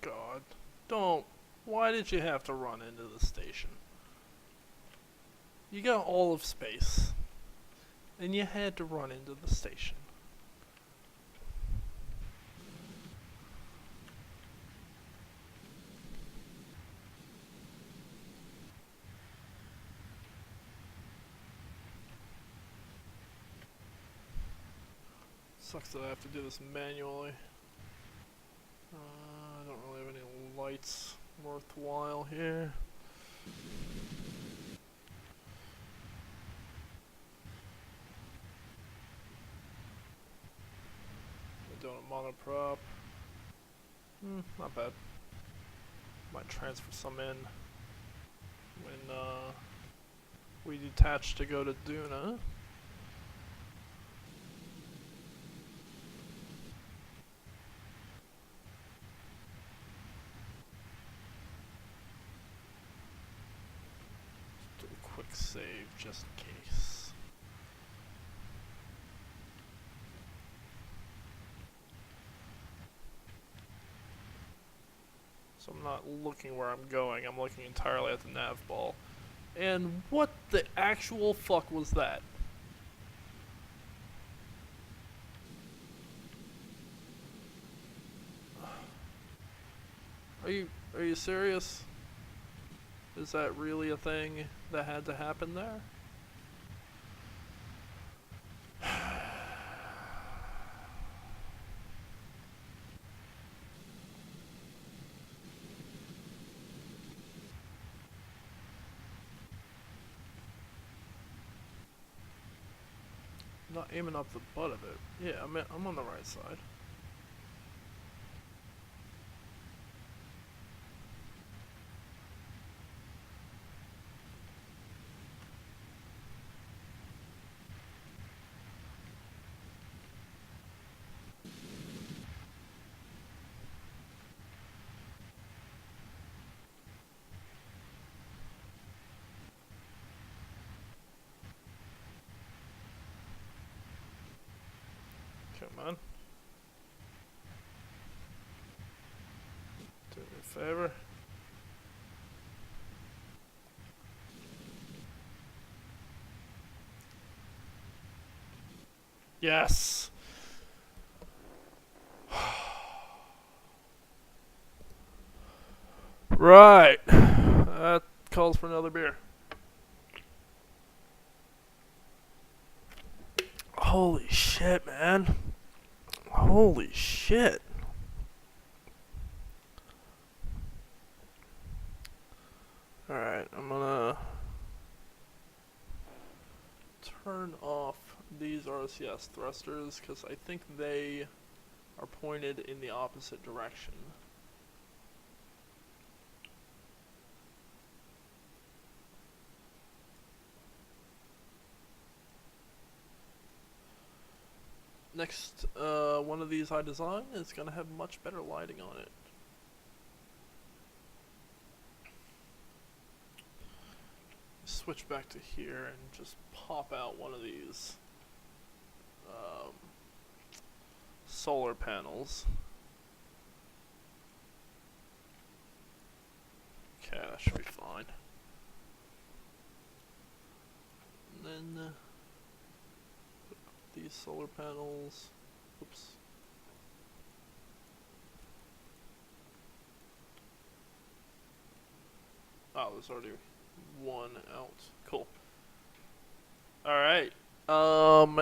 God. Don't. Why did you have to run into the station? You got all of space. And you had to run into the station. Sucks that I have to do this manually. I don't really have any lights worthwhile here. Doing a monoprop. Not bad. Might transfer some in when we detach to go to Duna. Do a quick save just in case. So I'm not looking where I'm going, I'm looking entirely at the nav ball. And what the actual fuck was that? Are you serious? Is that really a thing that had to happen there? not aiming up the butt of it. Yeah, I'm on the right side. Come on. Do me a favor. Yes! Right. That calls for another beer. Holy shit, man. Holy shit. Alright, I'm gonna turn off these RCS thrusters because I think they are pointed in the opposite direction. Next one of these I design is going to have much better lighting on it. Switch back to here and just pop out one of these solar panels. Okay, that should be fine. And then these solar panels. Oops. Oh, there's already one out. Cool. Alright.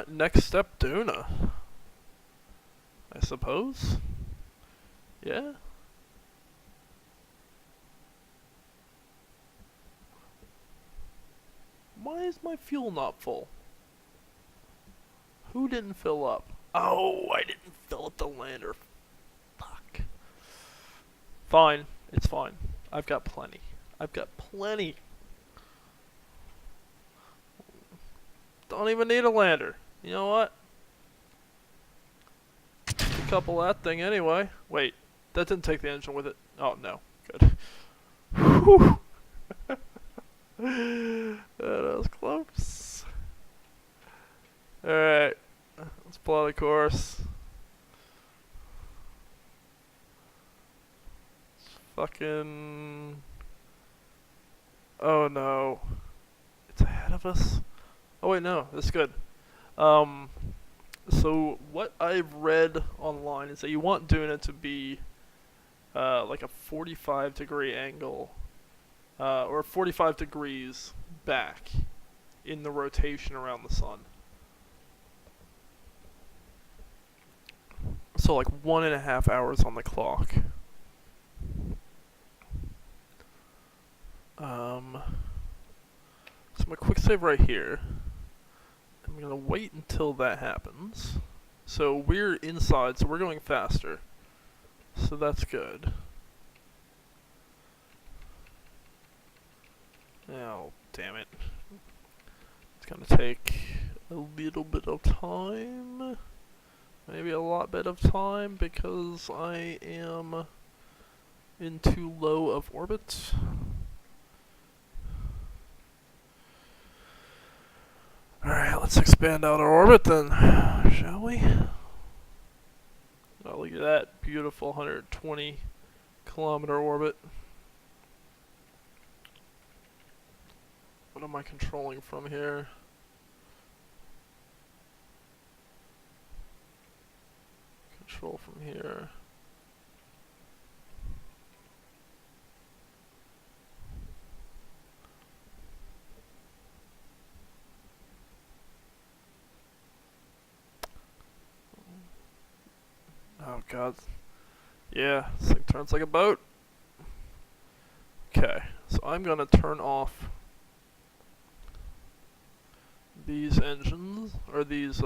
Next step, Duna. I suppose? Yeah? Why is my fuel not full? Who didn't fill up? Oh, I didn't fill up the lander. Fuck. Fine. It's fine. I've got plenty. I've got plenty. Don't even need a lander. You know what? Couple that thing anyway. Wait, that didn't take the engine with it. Oh no, good. Whew. That was close. Alright, let's plot a course. Fucking... Oh no. It's ahead of us? Oh wait, no, that's good. So what I've read online is that you want Duna to be like a 45-degree angle, or 45 degrees back in the rotation around the sun. So like 1.5 hours on the clock. So my quick save right here. I'm gonna wait until that happens. So we're inside, so we're going faster. So that's good. Oh, damn it. It's gonna take a little bit of time. Maybe a lot bit of time because I am in too low of orbit. Alright, let's expand out our orbit then, shall we? Oh, look at that beautiful 120 kilometer orbit. What am I controlling from here? Control from here. Oh god. Yeah, this thing turns like a boat. Okay, so I'm gonna turn off these engines, or these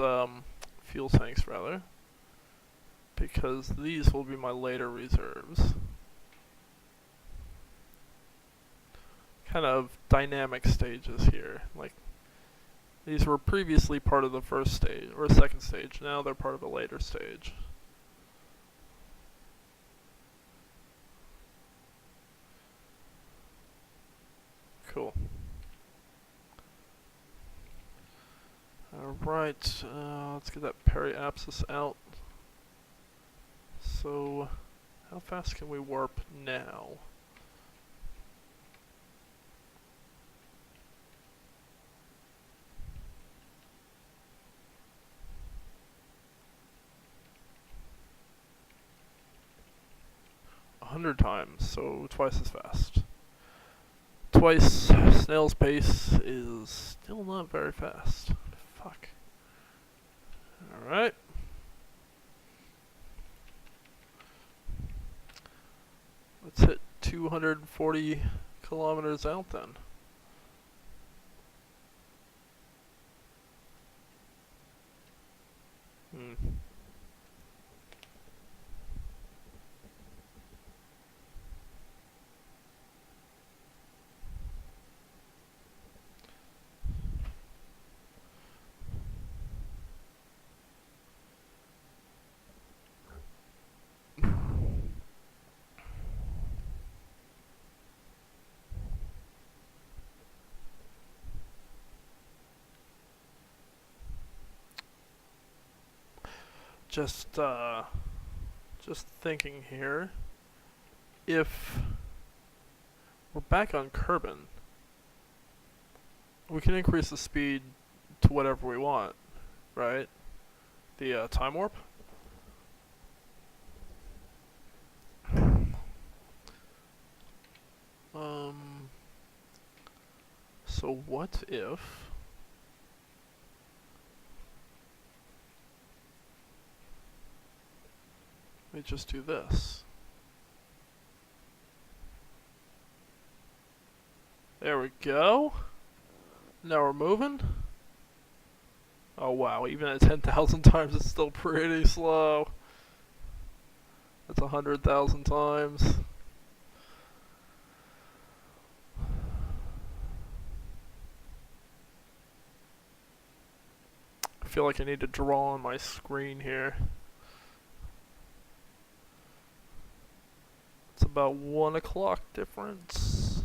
fuel tanks rather, because these will be my later reserves. Kind of dynamic stages here. Like, these were previously part of the first stage, or second stage, now they're part of a later stage. Cool. Alright, let's get that periapsis out. So, how fast can we warp now? $100 times, so twice as fast. Twice snail's pace is still not very fast. Fuck. Alright. Let's hit 240 kilometers out then. Just thinking here, if we're back on Kerbal, we can increase the speed to whatever we want, right? The time warp? So what if we just do this? There we go. Now we're moving. Oh wow, even at 10,000 times it's still pretty slow. That's 100,000 times. I feel like I need to draw on my screen here. It's about 1 o'clock difference.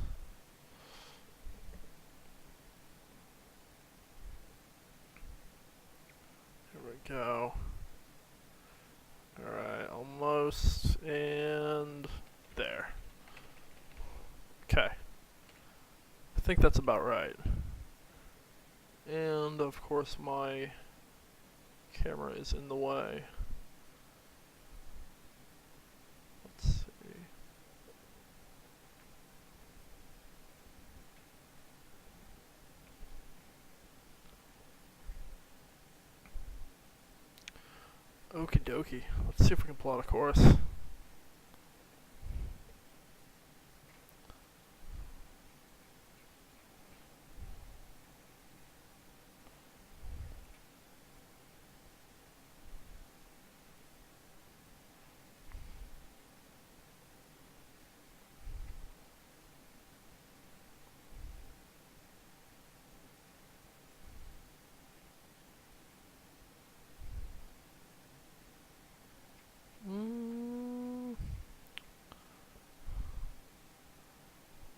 Here we go. Alright, almost, and there. Okay. I think that's about right. And of course my camera is in the way. Let's see. Okie dokie. Let's see if we can plot a course.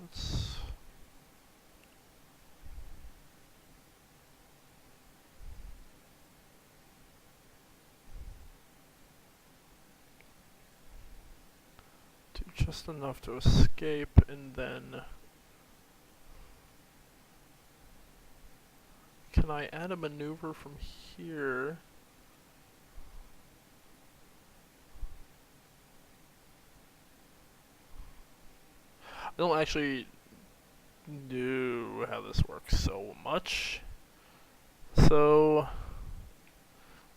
Let's do just enough to escape, and then can I add a maneuver from here? I don't actually know how this works so much, so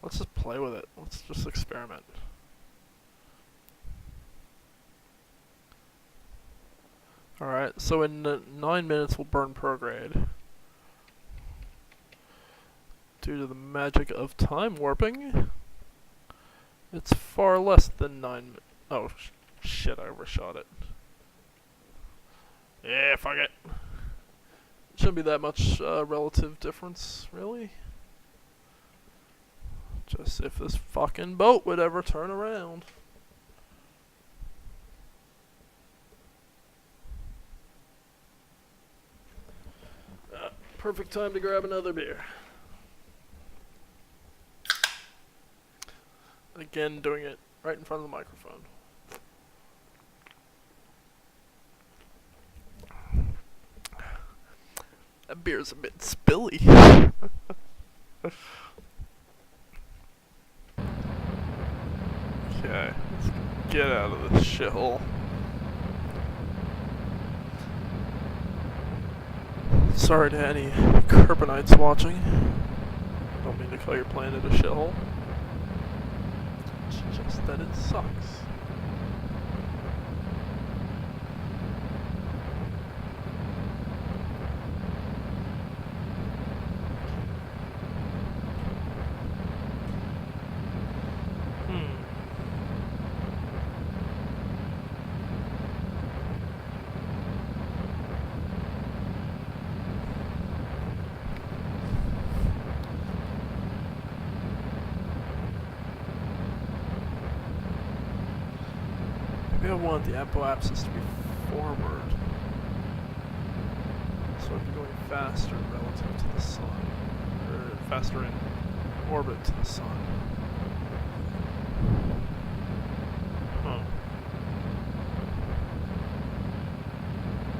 let's just play with it. Let's just experiment. Alright, so in 9 minutes we'll burn prograde. due to the magic of time warping, it's far less than 9 oh, shit, I overshot it. Yeah, fuck it. Shouldn't be that much relative difference, really. Just if this fucking boat would ever turn around. Perfect time to grab another beer. Again, doing it right in front of the microphone. That beer's a bit spilly. Okay, let's get out of this shithole. Sorry to any Kerbalites watching. Don't mean to call your planet a shithole. It's just that it sucks. Maybe I want the apoapsis to be forward, so I'd be going faster relative to the sun, or faster in orbit to the sun. Huh.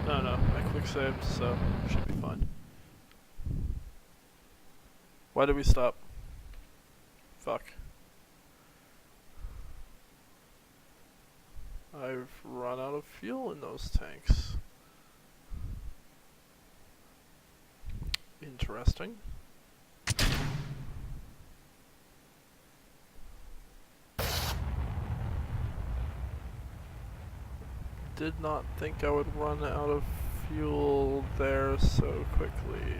No, I quick saved, so should be fine. Why did we stop? Fuck. I've run out of fuel in those tanks. Interesting. Did not think I would run out of fuel there so quickly.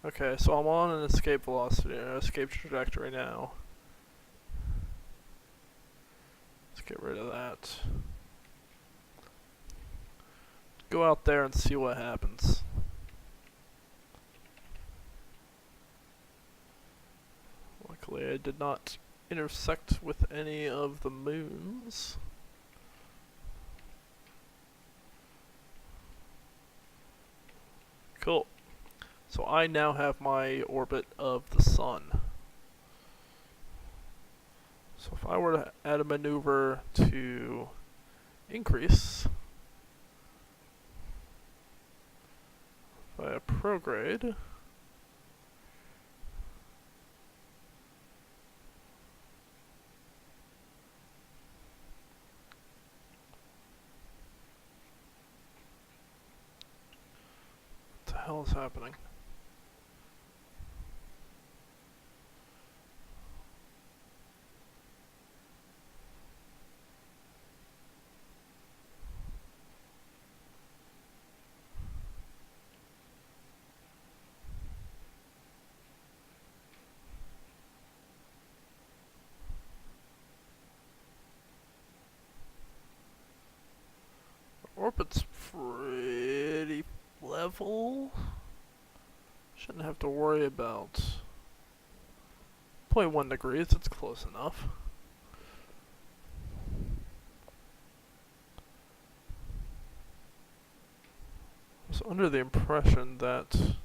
Okay, so I'm on an escape velocity, or escape trajectory now. Let's get rid of that. Go out there and see what happens. Luckily I did not intersect with any of the moons. Cool. So I now have my orbit of the sun. So if I were to add a maneuver to increase via prograde, what the hell is happening? Orbit's pretty level. Shouldn't have to worry about 0.1 degrees, it's close enough. I was under the impression that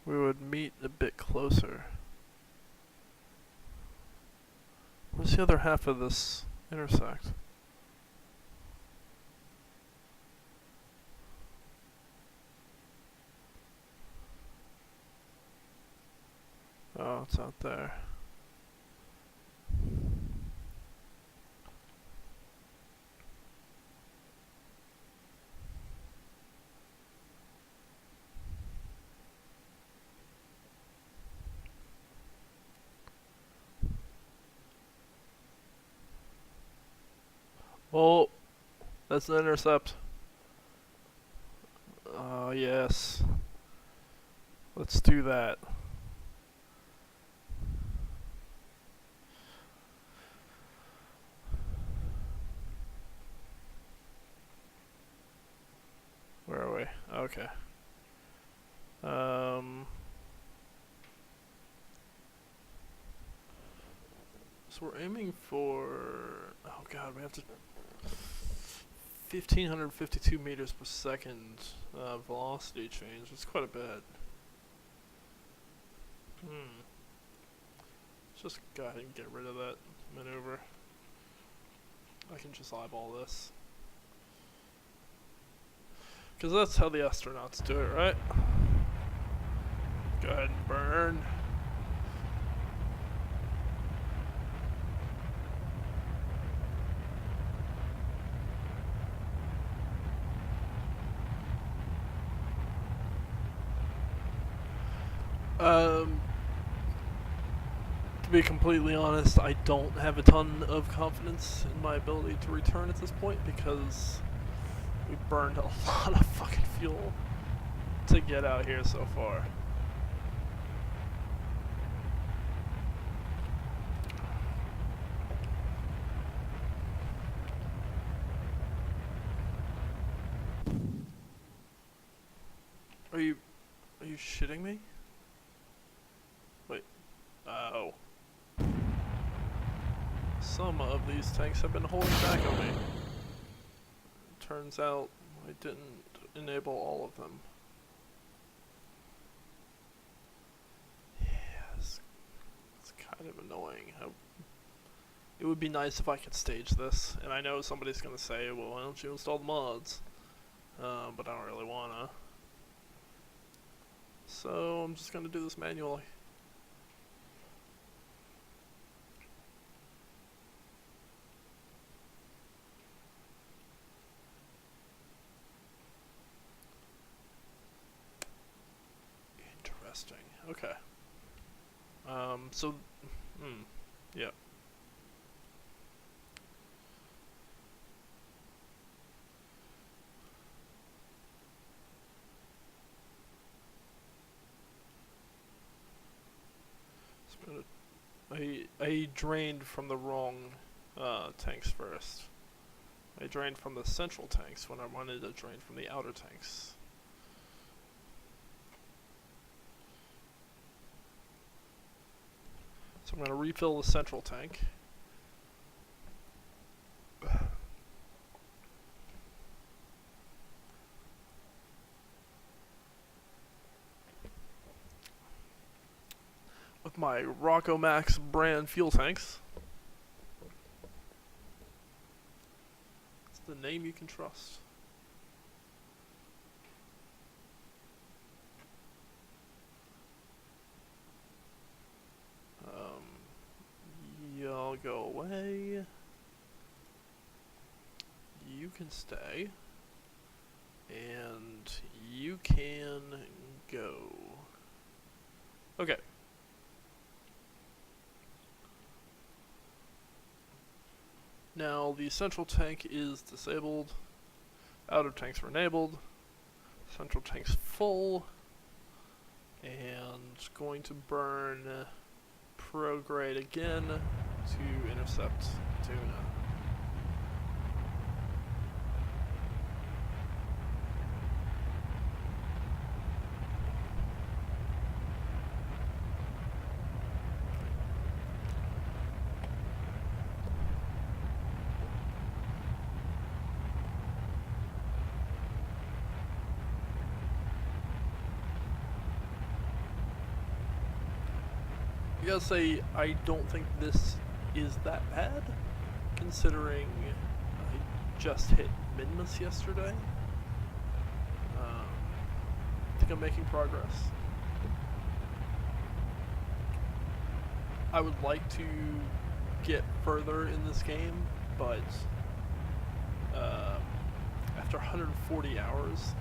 we would meet a bit closer. Where's the other half of this intersect? Oh, it's out there. Oh, that's an intercept. yes. Let's do that. Where are we? Okay. So we're aiming for... Oh god, we have to... 1,552 meters per second velocity change. That's quite a bit. Let's just go ahead and get rid of that maneuver. I can just eyeball this. Because that's how the astronauts do it, right? Go ahead and burn. To be completely honest, I don't have a ton of confidence in my ability to return at this point because we burned a lot of fucking fuel to get out here so far. Are you shitting me? Wait. Oh. Some of these tanks have been holding back on me. Turns out I didn't enable all of them. Yeah, it's kind of annoying. It would be nice if I could stage this, and I know somebody's gonna say, well, why don't you install the mods? But I don't really wanna. So I'm just gonna do this manually. Interesting. Okay. Yeah. I drained from the wrong tanks first. I drained from the central tanks when I wanted to drain from the outer tanks. So I'm going to refill the central tank. With my Rocco Max brand fuel tanks. It's the name you can trust. Y'all go away. You can stay. And you can go. Okay. Now the central tank is disabled. Outer tanks are enabled. Central tank's full. And going to burn prograde again to intercept Duna. I gotta say, I don't think this is that bad, considering I just hit Minmus yesterday. I think I'm making progress. I would like to get further in this game, but after 140 hours,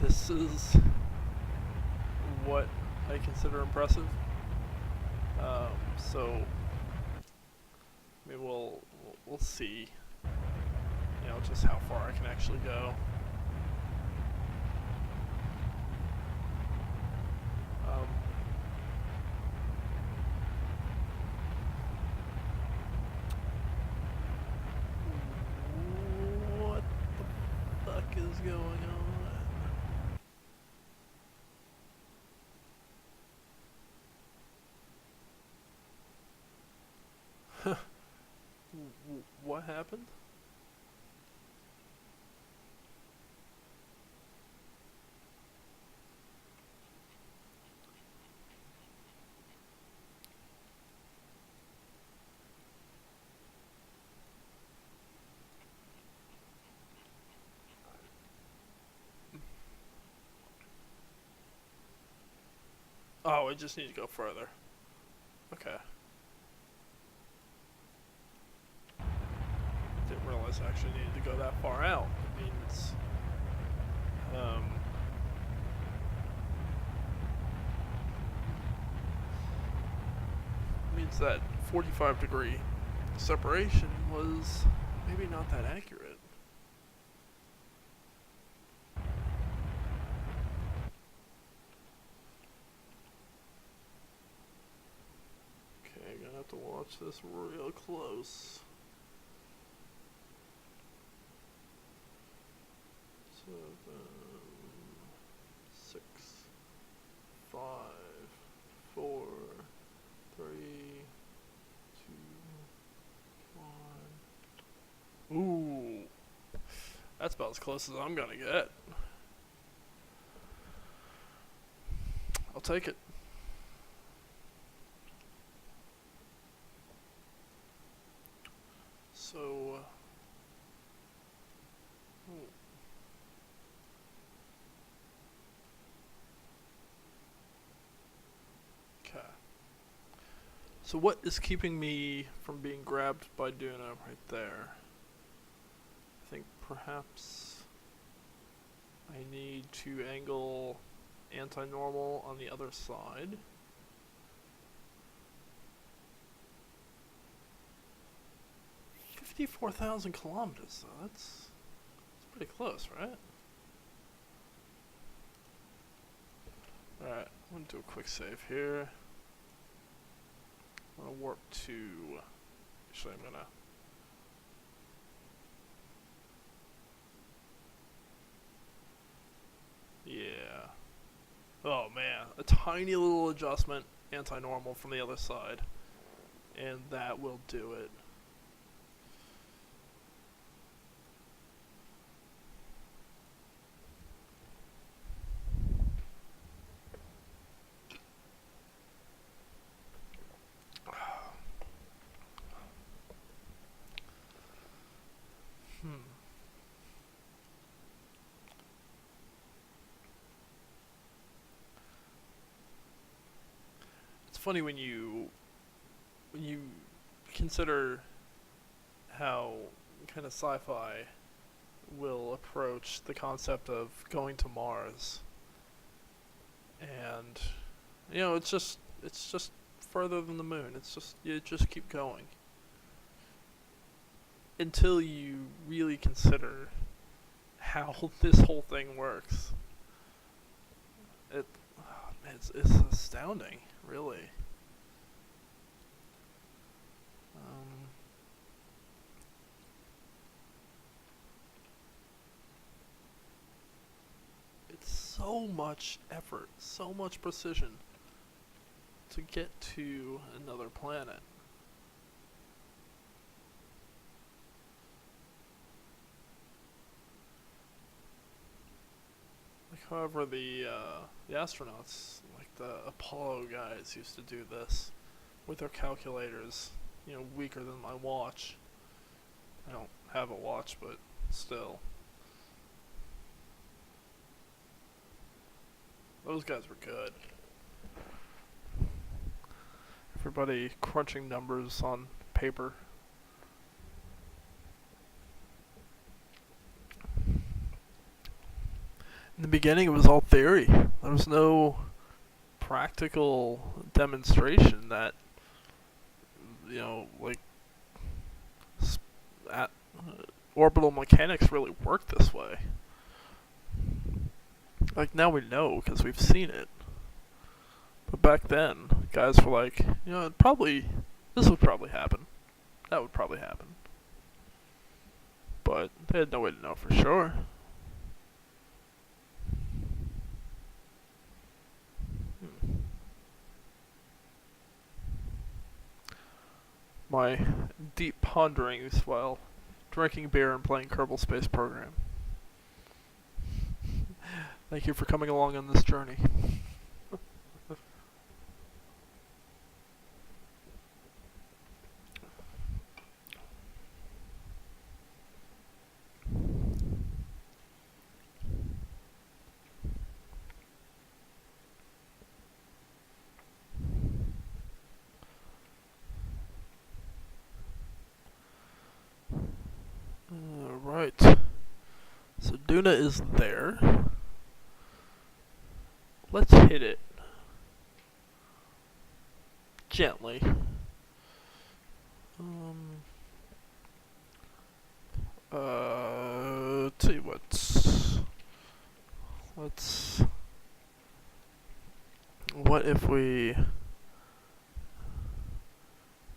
this is what I consider impressive. So maybe we'll see, you know, just how far I can actually go. what happened? Oh, I just need to go further. Okay. Didn't realize I actually needed to go that far out. It means that 45-degree separation was maybe not that accurate. Okay, gonna have to watch this real close. 7, 6, 5, 4, 3, 2, 1. Ooh. That's about as close as I'm gonna get. I'll take it. So, okay. So what is keeping me from being grabbed by Duna right there? I think perhaps I need to angle anti-normal on the other side. $54,000 kilometers, though. That's pretty close, right? Alright, I'm gonna do a quick save here. I'm gonna warp to. Actually, I'm gonna. Yeah. Oh man, a tiny little adjustment, anti-normal from the other side, and that will do it. It's funny when you consider how kind of sci-fi will approach the concept of going to Mars, and it's just further than the moon. It's just you just keep going until you really consider how this whole thing works. It it's astounding, really. Um, it's so much effort, so much precision to get to another planet. Like, however, the astronauts, like the Apollo guys, used to do this with their calculators, weaker than my watch. I don't have a watch, but still. Those guys were good. Everybody crunching numbers on paper. In the beginning, it was all theory. There was no practical demonstration that, like, at, orbital mechanics really work this way. Like, now we know because we've seen it. But back then, guys were like, this would probably happen. That would probably happen. But they had no way to know for sure. my deep ponderings while drinking beer and playing Kerbal Space Program. Thank you for coming along on this journey. Alright. So Duna is there. Let's hit it. Gently. Tell you what. Let's. What if we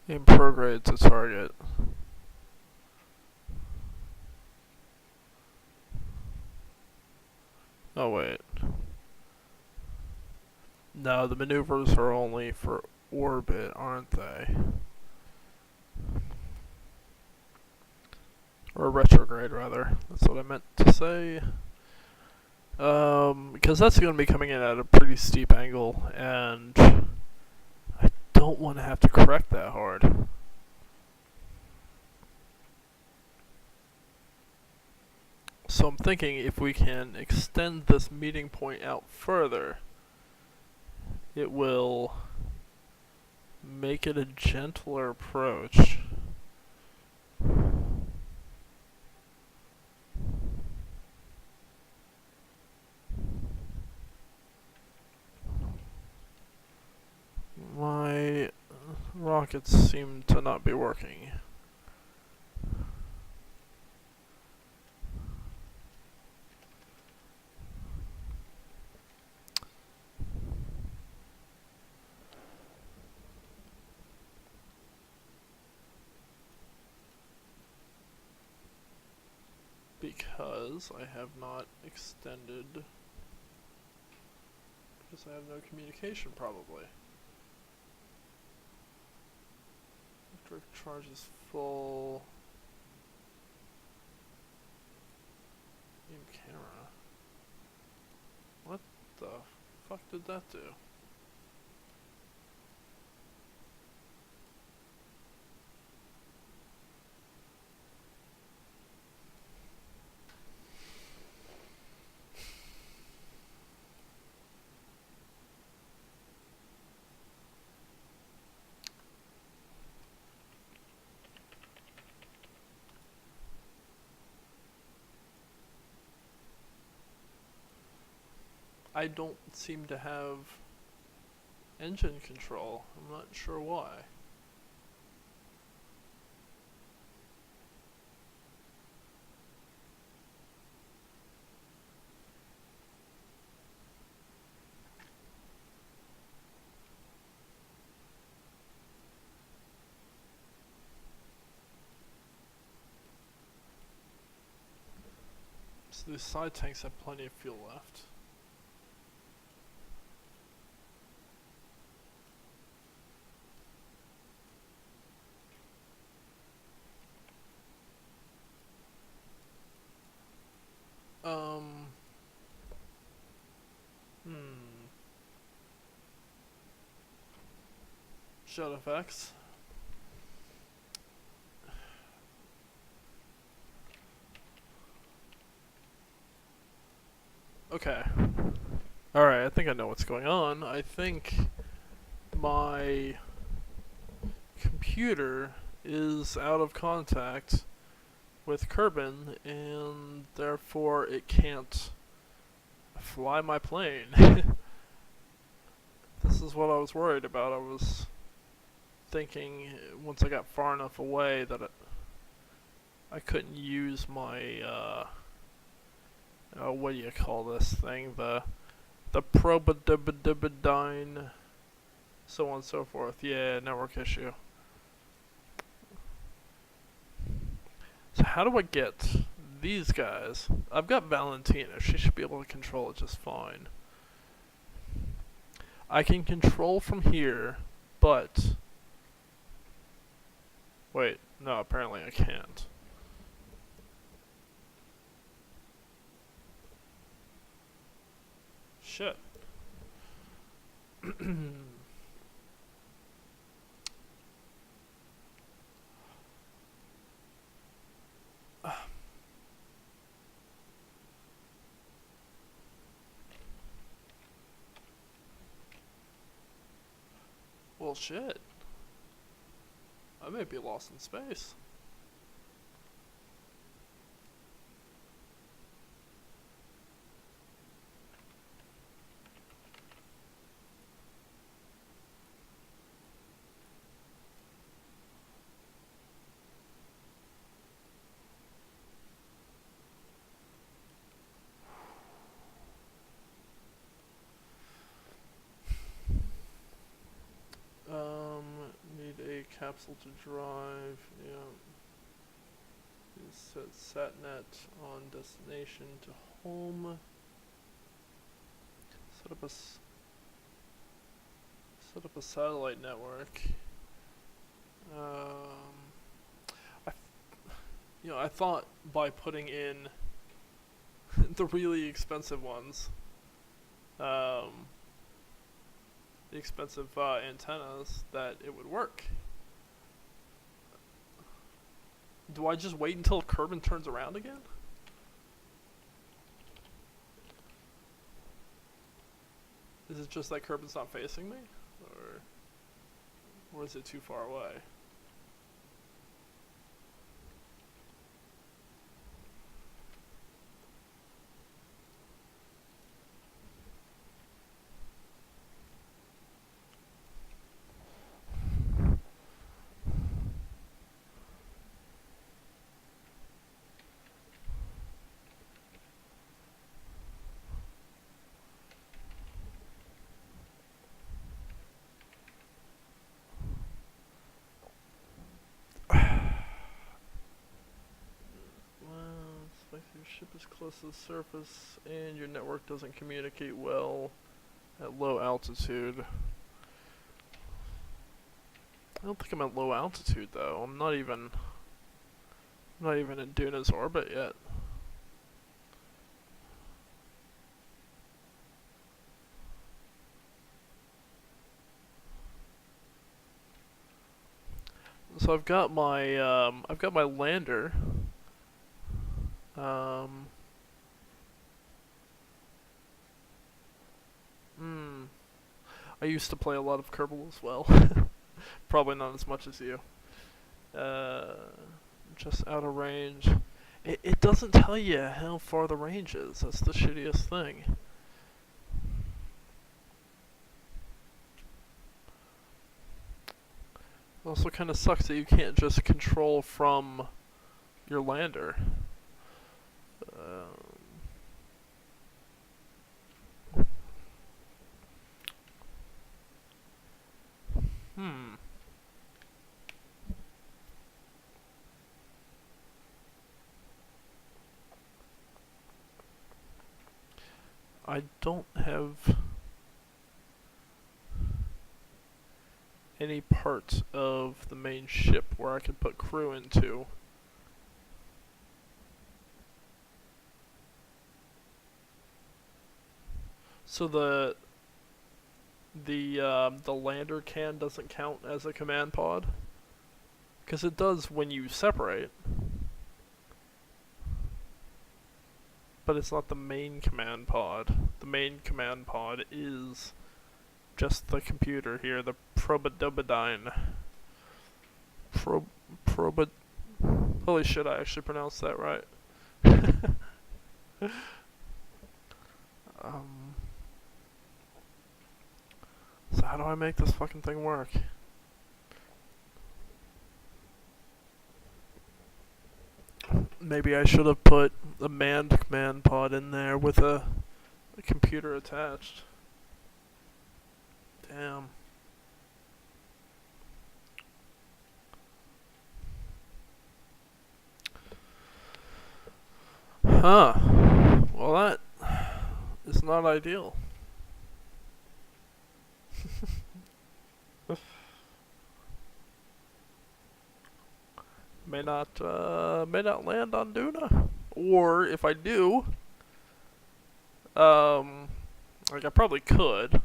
aim prograde to target? Oh wait. No, the maneuvers are only for orbit, aren't they? Or retrograde, rather. That's what I meant to say. Because that's going to be coming in at a pretty steep angle, and I don't want to have to correct that hard. So I'm thinking if we can extend this meeting point out further, it will make it a gentler approach. My rockets seem to not be working. Because I have not extended. Because I have no communication, probably. After charge is full. Aim camera. What the fuck did that do? I don't seem to have engine control. I'm not sure why. So these side tanks have plenty of fuel left. Shadow effects. Okay. Alright, I think I know what's going on. I think my computer is out of contact with Kerbin, and therefore it can't fly my plane. This is what I was worried about. I was thinking once I got far enough away that I couldn't use my what do you call this thing? The probodibyne, so on and so forth. Yeah, network issue. So how do I get these guys? I've got Valentina. She should be able to control it just fine. I can control from here, but Wait, no, apparently I can't. Shit. Well, shit. I may be lost in space. Need a capsule to drive. Yeah. Set satnet on destination to home. Set up a satellite network. I thought by putting in the really expensive ones, the expensive antennas, that it would work. Do I just wait until Kerbal turns around again? Is it just that Kerbal's not facing me? Or is it too far away? Your ship is close to the surface and your network doesn't communicate well at low altitude. I don't think I'm at low altitude though. I'm not even in Duna's orbit yet. So I've got my lander. I used to play a lot of Kerbal as well. Probably not as much as you. Just out of range. It doesn't tell you how far the range is. That's the shittiest thing. It also kind of sucks that you can't just control from your lander. I don't have any part of the main ship where I could put crew into. So the lander can doesn't count as a command pod? Because it does when you separate. But it's not the main command pod. The main command pod is just the computer here, the Probodobodine. Holy shit, I actually pronounced that right. So how do I make this fucking thing work? Maybe I should have put a manned command pod in there with a computer attached. Damn. Huh. Well, that is not ideal. may not land on Duna. Or if I do, um, like I probably could,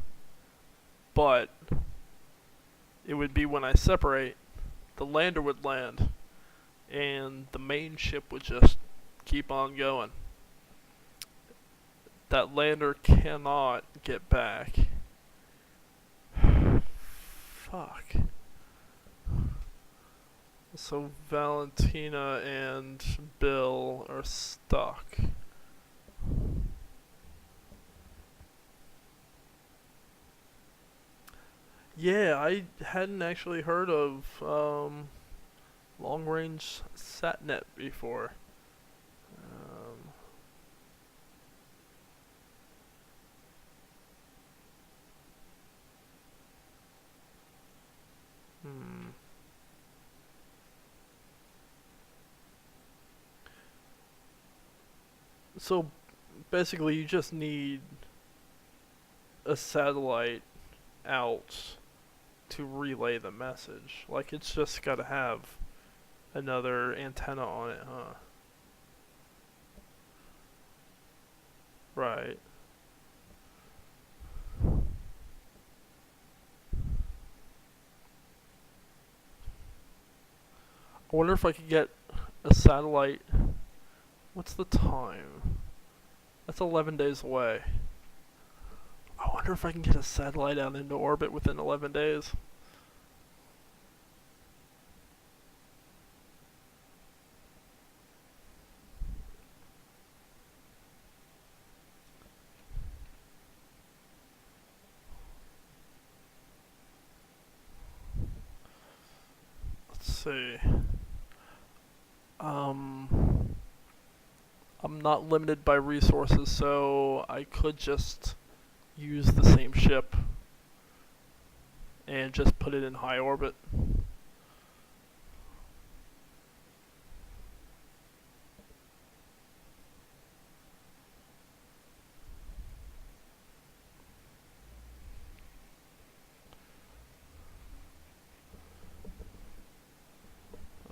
but it would be when I separate, the lander would land, and the main ship would just keep on going. That lander cannot get back. Fuck. So Valentina and Bill are stuck. Yeah, I hadn't actually heard of long range satnet before. Um, hmm. So basically, you just need a satellite out to relay the message. Like, it's just gotta have another antenna on it, huh? Right. I wonder if I could get a satellite. What's the time? That's 11 days away. I wonder if I can get a satellite out into orbit within 11 days. Let's see. Um, I'm not limited by resources, so I could just use the same ship and just put it in high orbit.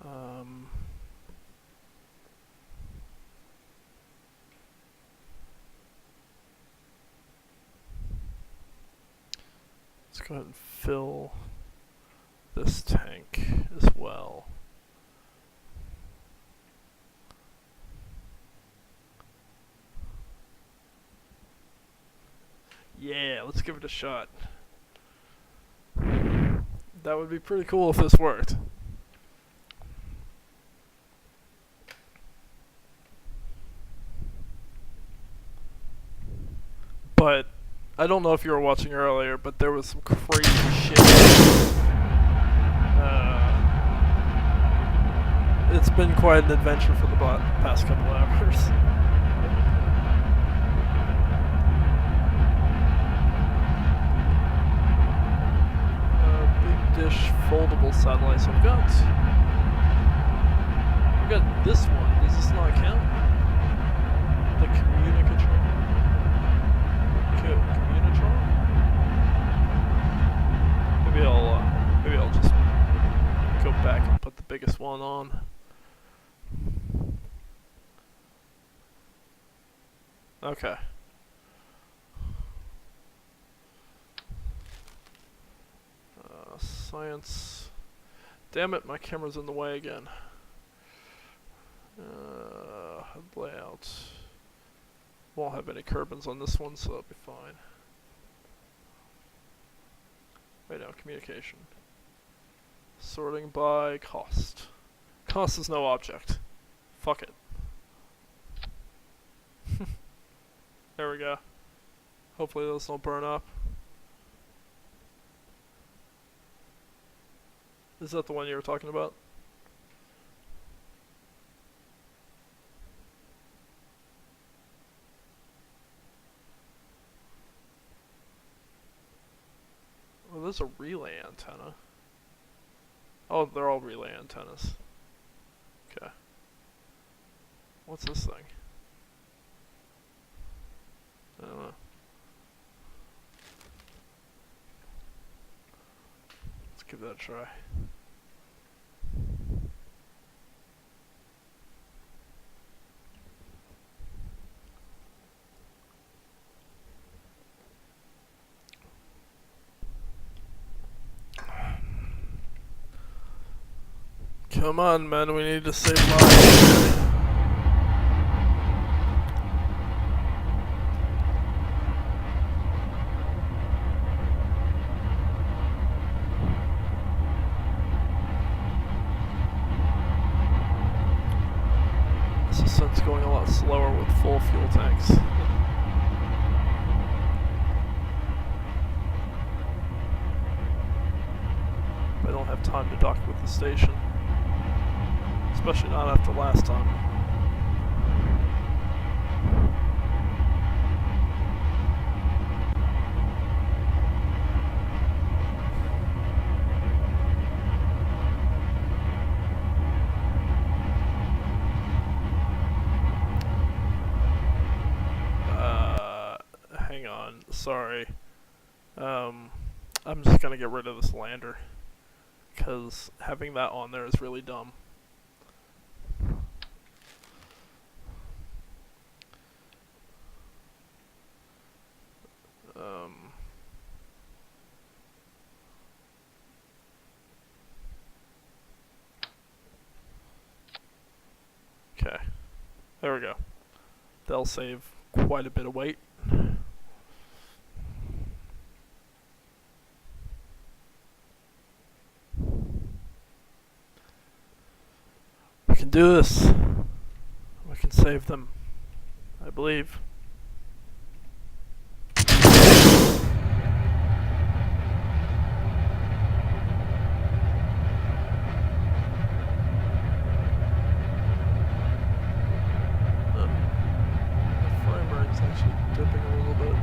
Um, let's go ahead and fill this tank as well. Yeah, let's give it a shot. That would be pretty cool if this worked. But I don't know if you were watching earlier, but there was some crazy shit. It's been quite an adventure for the past couple hours. Big dish foldable satellite. So we've got this one. Does this not count? The communicatron. Communitron? Maybe I'll just go back and put the biggest one on. Okay. Science. Damn it, my camera's in the way again. Layout. Won't have any Kerbals on this one, so that'll be fine. Wait, no, communication. Sorting by cost. Cost is no object. Fuck it. There we go. Hopefully those don't burn up. Is that the one you were talking about? Oh, there's a relay antenna. Oh, they're all relay antennas. Okay. What's this thing? I don't know. Let's give that a try. Come on, man, we need to save lives. This ascent's going a lot slower with full fuel tanks. I don't have time to dock with the station. Especially not after last time. Hang on, sorry. I'm just gonna get rid of this lander, because having that on there is really dumb. Okay, there we go. They'll save quite a bit of weight. We can do this. We can save them, I believe. Actually dipping a little bit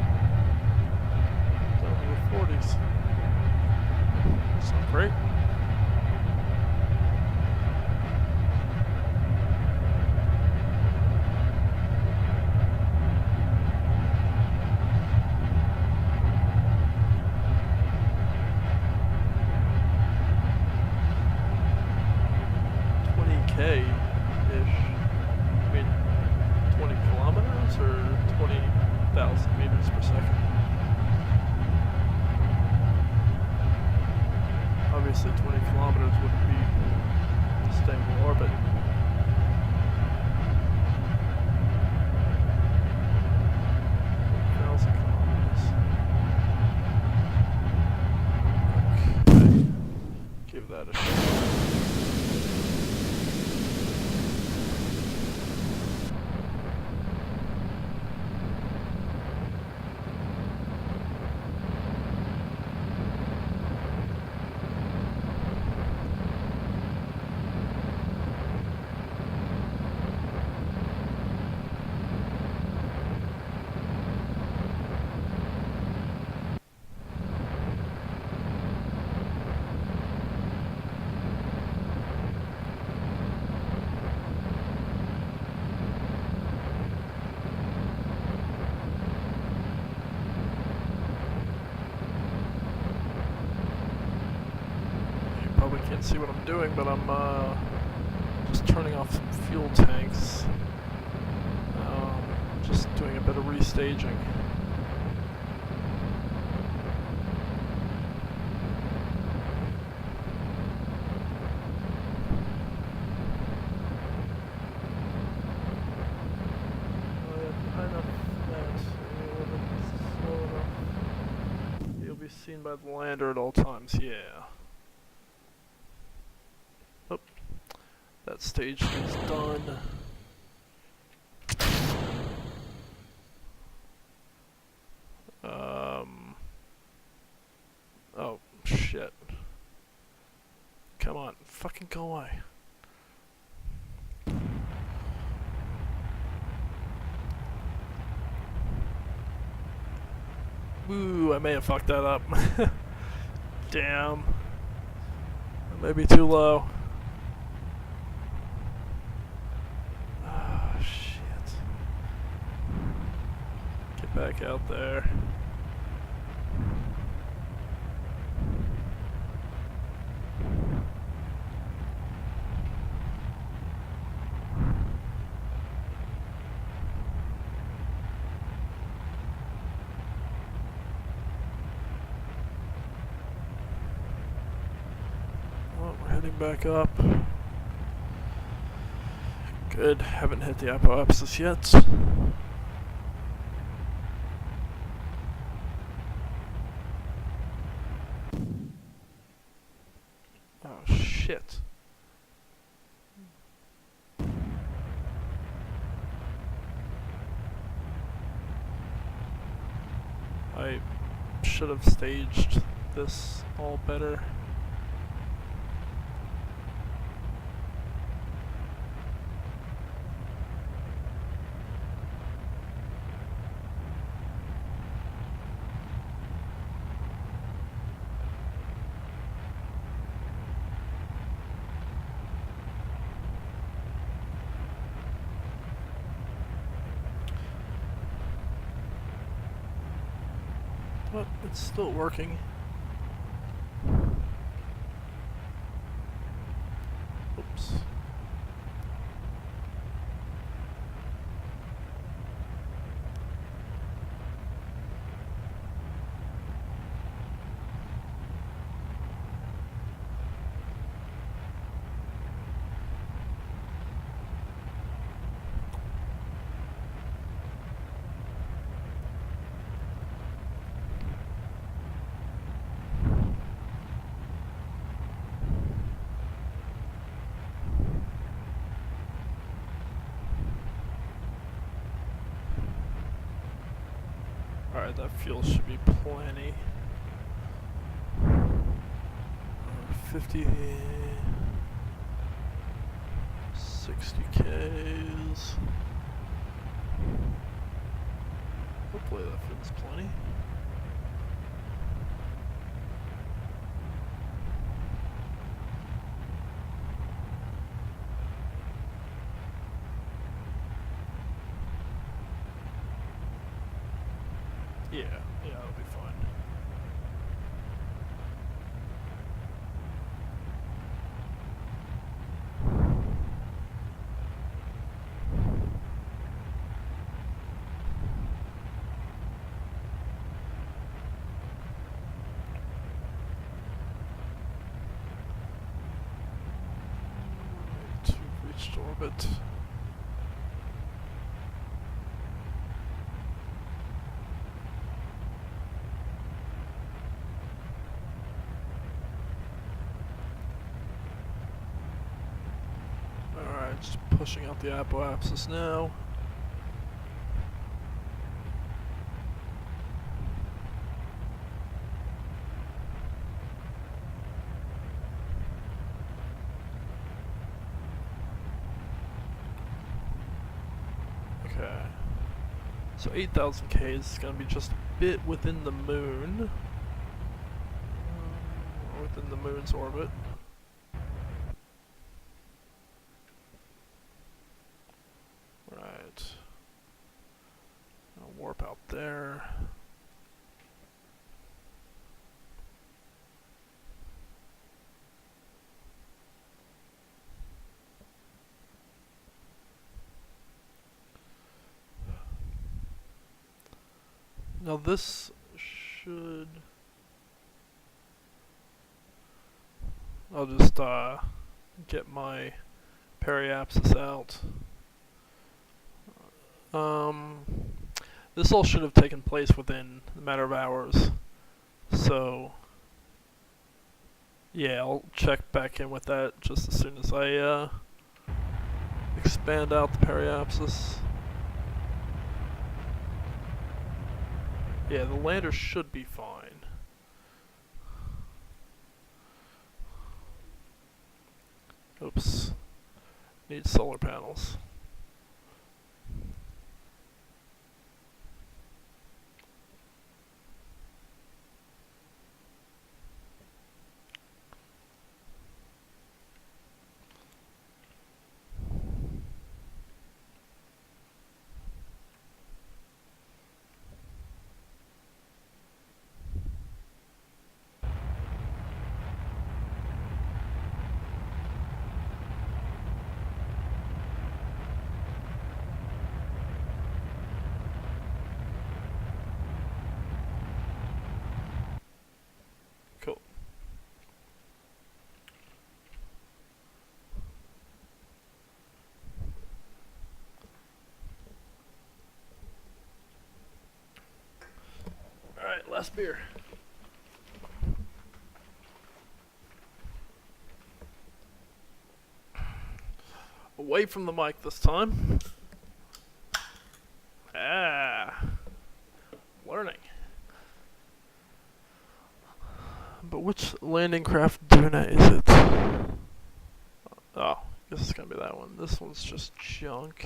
down to the 40s. It's not great. K-ish. I mean, 20 kilometers or 20,000 meters per second. Obviously 20 kilometers wouldn't be staying in orbit. Okay. Give that a shot. Probably can't see what I'm doing, but I'm just turning off some fuel tanks. Just doing a bit of restaging. You'll be seen by the lander at all times, yeah. Oh, that stage is done. Oh, shit. Come on, fucking go away. Ooh, I may have fucked that up. Damn. That may be too low. Oh, shit. Get back out there. Heading back up. Good, haven't hit the apoapsis yet. Oh shit. I should have staged this all better. But it's still working. Oops. Alright, that fuel should be plenty. 50, 60 Ks. Hopefully that fuel's plenty. Yeah, that'll be fine. Right, we've reached orbit. Alright, just pushing out the apoapsis now. Okay. So 8,000 Ks is going to be just a bit within the moon. Or within the moon's orbit. Right. I'll warp out there. Now this should... I'll just get my periapsis out. This all should have taken place within a matter of hours. So, yeah, I'll check back in with that just as soon as I expand out the periapsis. Yeah, the lander should be fine. Oops. Need solar panels. last beer. Away from the mic this time. Learning. But which landing craft Duna is it? Oh, I guess it's gonna be that one. This one's just junk.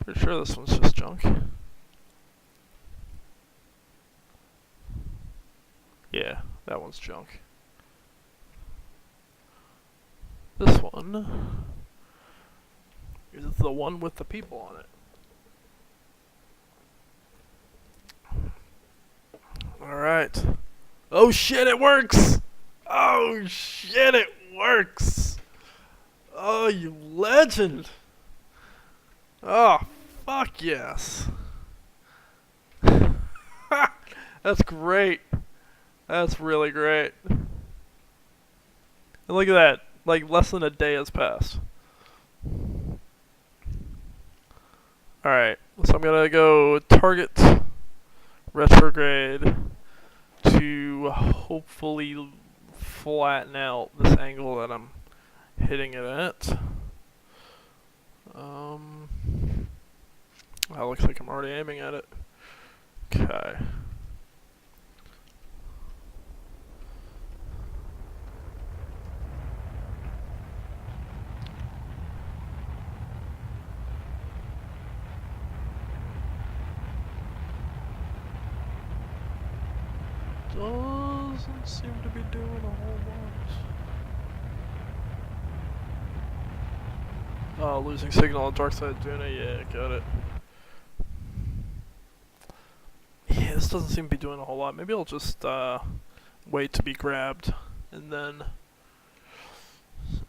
Pretty sure this one's just junk. Yeah, that one's junk. This one is the one with the people on it. Alright. Oh shit, it works! Oh shit, it works! Oh, you legend! Oh, fuck yes. That's great. That's really great. And look at that. Like, less than a day has passed. Alright, so I'm gonna go target retrograde to hopefully flatten out this angle that I'm hitting it at. That looks like I'm already aiming at it. Okay. Doesn't seem to be doing a whole lot. Oh, losing signal on dark side Duna, yeah, got it. Yeah, this doesn't seem to be doing a whole lot. Maybe I'll just wait to be grabbed and then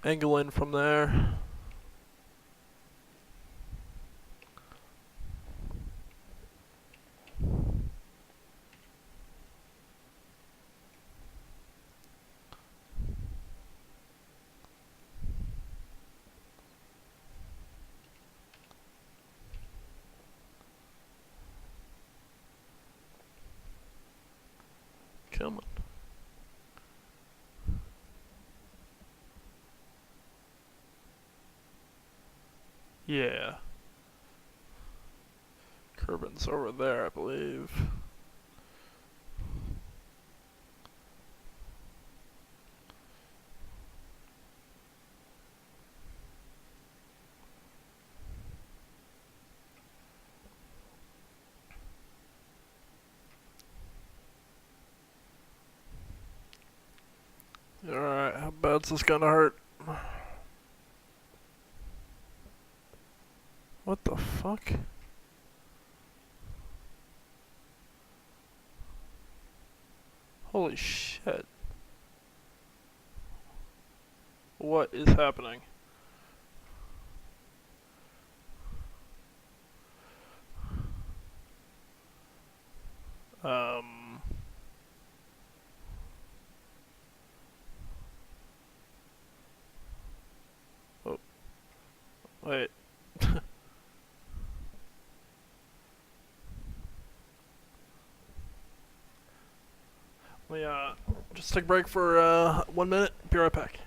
angle in from there. Come on. Yeah. Kerbal's over there, I believe. Alright, how bad's this gonna hurt? What the fuck? Holy shit. What is happening? Oh, wait. Let me, just take a break for, 1 minute. Be right back.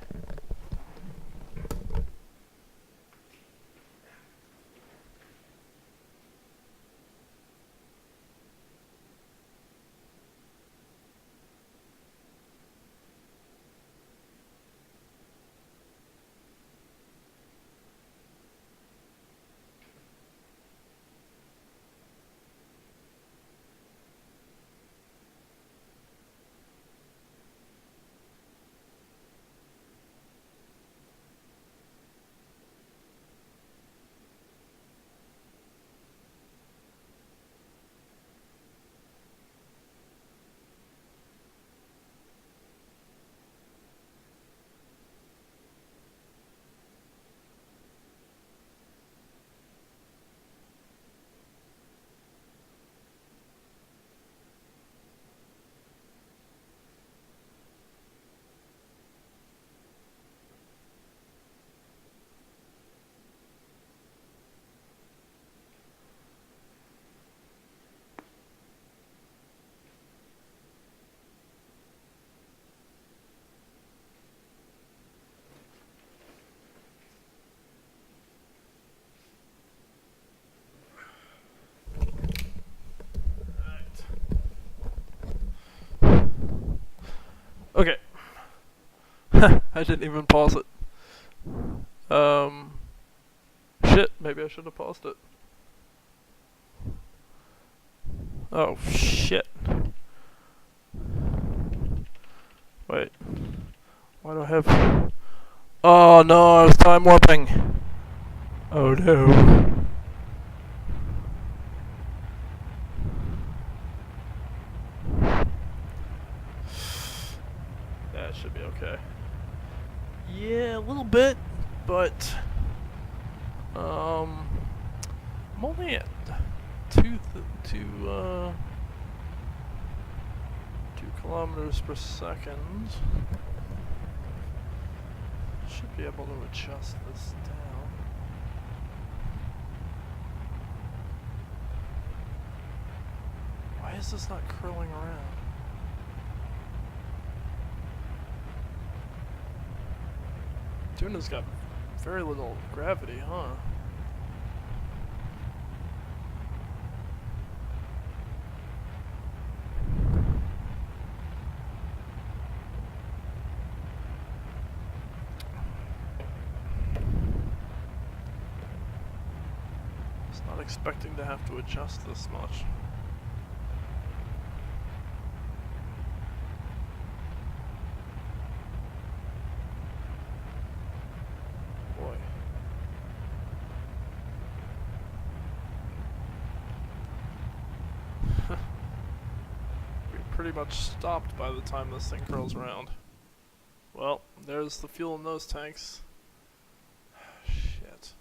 Okay. I didn't even pause it. Um, shit, maybe I should have paused it. Oh, shit. Wait. Why do I have... Oh no, I was time warping. Oh no. That should be okay. Yeah, a little bit, but I'm only at two 2 kilometers per second. Should be able to adjust this down. Why is this not curling around? Duna's got very little gravity, huh? Was not expecting to have to adjust this much. Boy. We're pretty much stopped by the time this thing curls around. Well, there's the fuel in those tanks. Shit.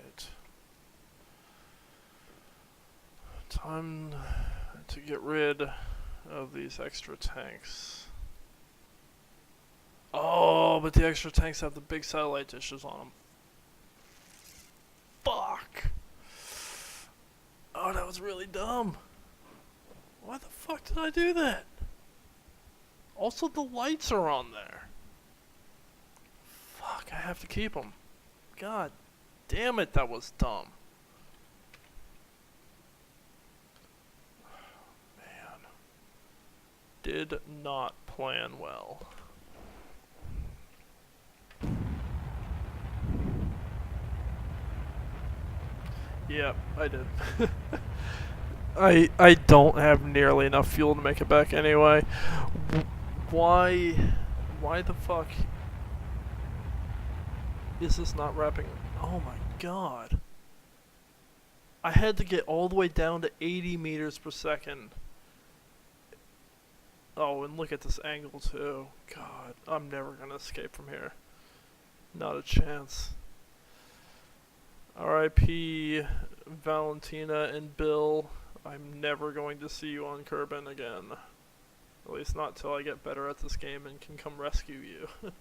Right. Time to get rid of these extra tanks. Oh, but the extra tanks have the big satellite dishes on them. Fuck! Oh, that was really dumb. Why the fuck did I do that? Also, the lights are on there. Fuck, I have to keep them. God damn it, that was dumb. Man. Did not plan well. Yep, I did. I don't have nearly enough fuel to make it back anyway. Why the fuck is this not wrapping? Oh my god. I had to get all the way down to 80 meters per second. Oh, and look at this angle too. God, I'm never gonna escape from here. Not a chance. R.I.P. Valentina and Bill. I'm never going to see you on Kerbal again. At least not till I get better at this game and can come rescue you.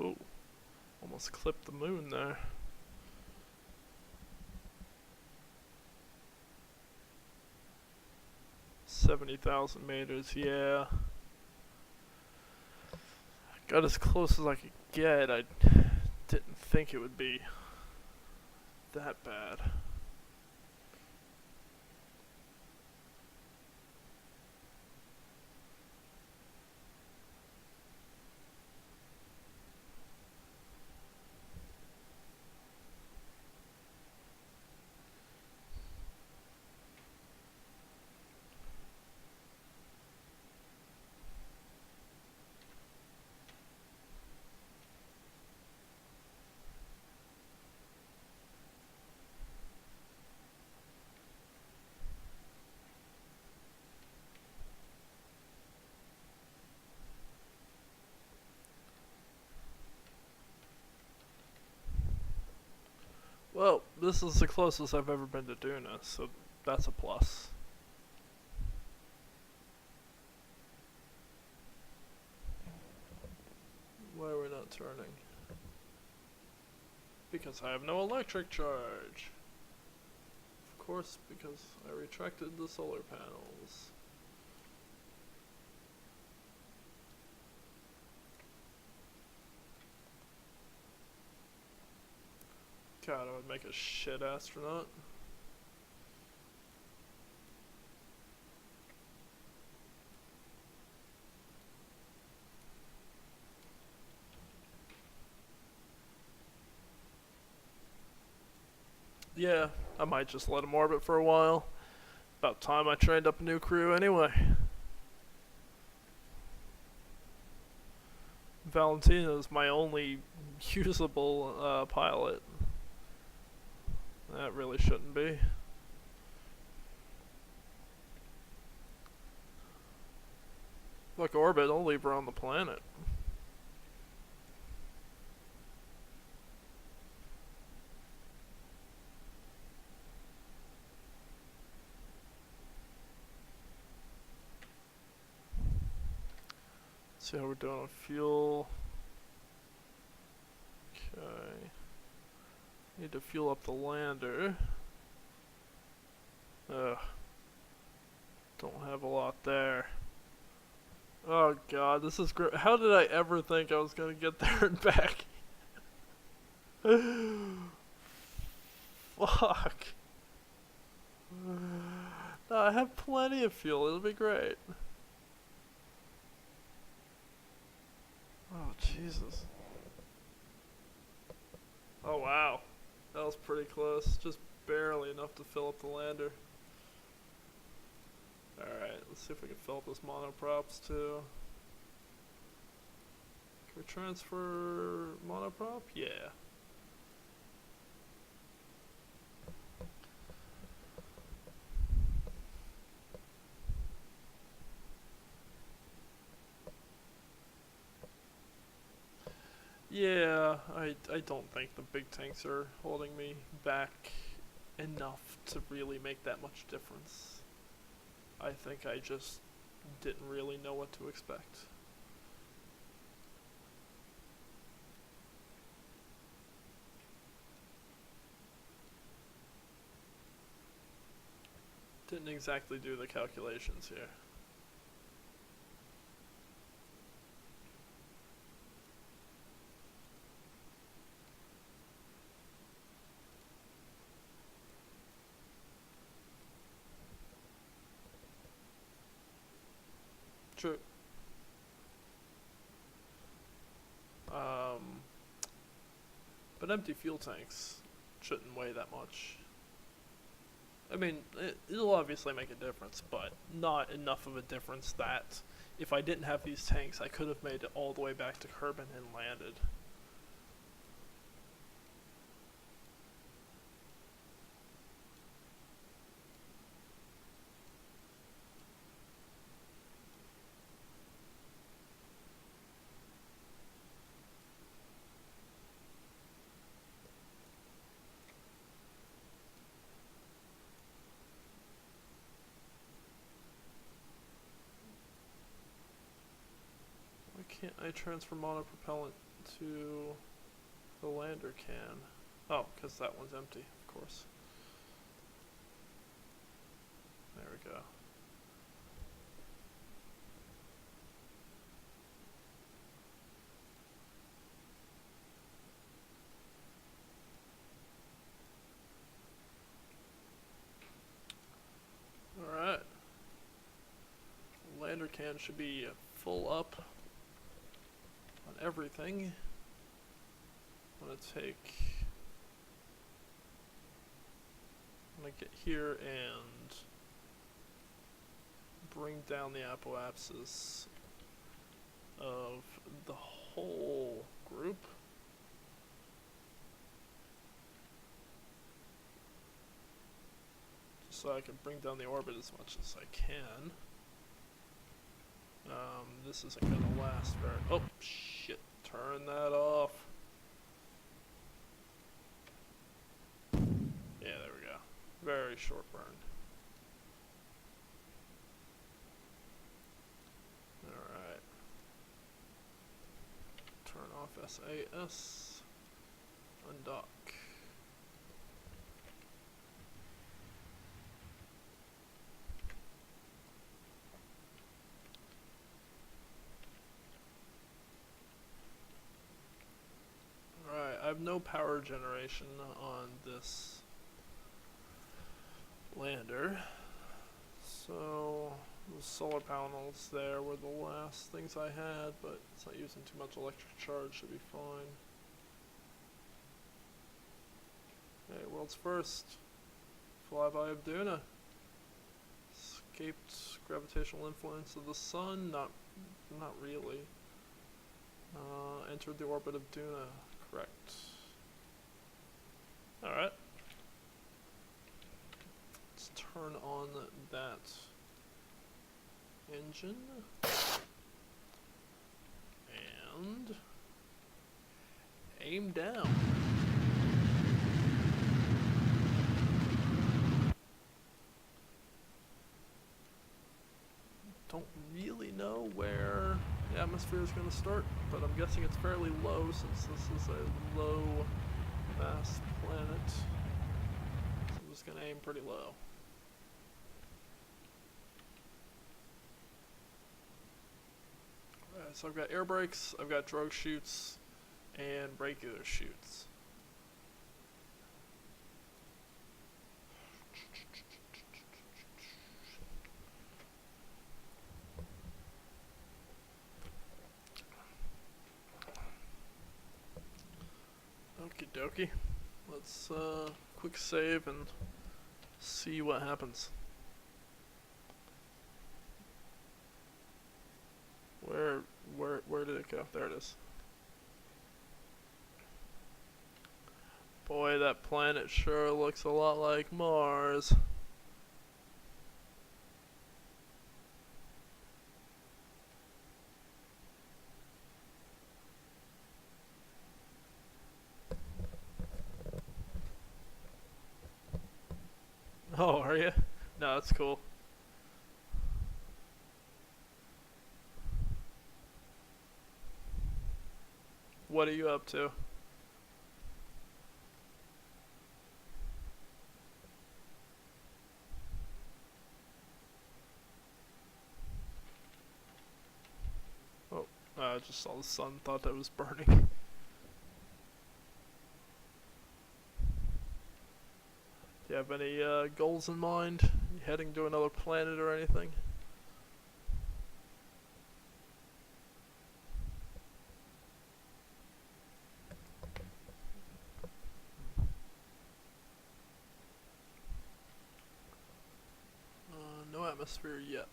Ooh, almost clipped the moon there. $70,000 meters, yeah. Got as close as I could get. I didn't think it would be that bad. this is the closest I've ever been to Duna, so that's a plus. Why are we not turning? Because I have no electric charge. Of course, because I retracted the solar panels. God, I would make a shit astronaut. Yeah, I might just let him orbit for a while. About time I trained up a new crew anyway. Valentina's my only usable pilot. That really shouldn't be. Look, orbit, I'll leave her on the planet. See how we're doing on fuel. Okay. Need to fuel up the lander. Ugh. Don't have a lot there. Oh god, this is great. How did I ever think I was gonna get there and back? Fuck. No, I have plenty of fuel, it'll be great. Oh, Jesus. Oh, wow. That was pretty close. Just barely enough to fill up the lander. Alright, let's see if we can fill up this monoprops too. Can we transfer monoprop? Yeah. Yeah, I don't think the big tanks are holding me back enough to really make that much difference. I think I just didn't really know what to expect. Didn't exactly do the calculations here. True. But empty fuel tanks shouldn't weigh that much. I mean, it'll obviously make a difference, but not enough of a difference that if I didn't have these tanks, I could have made it all the way back to Kerbal and landed. Why can't I transfer monopropellant to the lander can? Oh, because that one's empty, of course. There we go. Alright. Lander can should be full up on everything. I'm gonna get here and bring down the apoapsis of the whole group. Just so I can bring down the orbit as much as I can. This isn't gonna last very... Oh, shit. Turn that off. Very short burn. Alright. Turn off SAS. Undock. Alright, I have no power generation on this lander. So the solar panels there were the last things I had, but it's not using too much electric charge, should be fine. Okay, world's first. Flyby of Duna. Escaped gravitational influence of the sun? Not really. Entered the orbit of Duna. Correct. Alright. Let's turn on that engine. And aim down. Don't really know where the atmosphere is going to start, but I'm guessing it's fairly low since this is a low mass planet. So I'm just going to aim pretty low. Alright, so I've got air brakes, I've got drogue chutes, and regular chutes. Okie dokie. Let's quick save and see what happens. Where did it go? There it is. Boy, that planet sure looks a lot like Mars. Oh, are you? No, that's cool. What are you up to? Oh, I just saw the sun, thought that was burning. Do you have any goals in mind? You heading to another planet or anything? No atmosphere yet.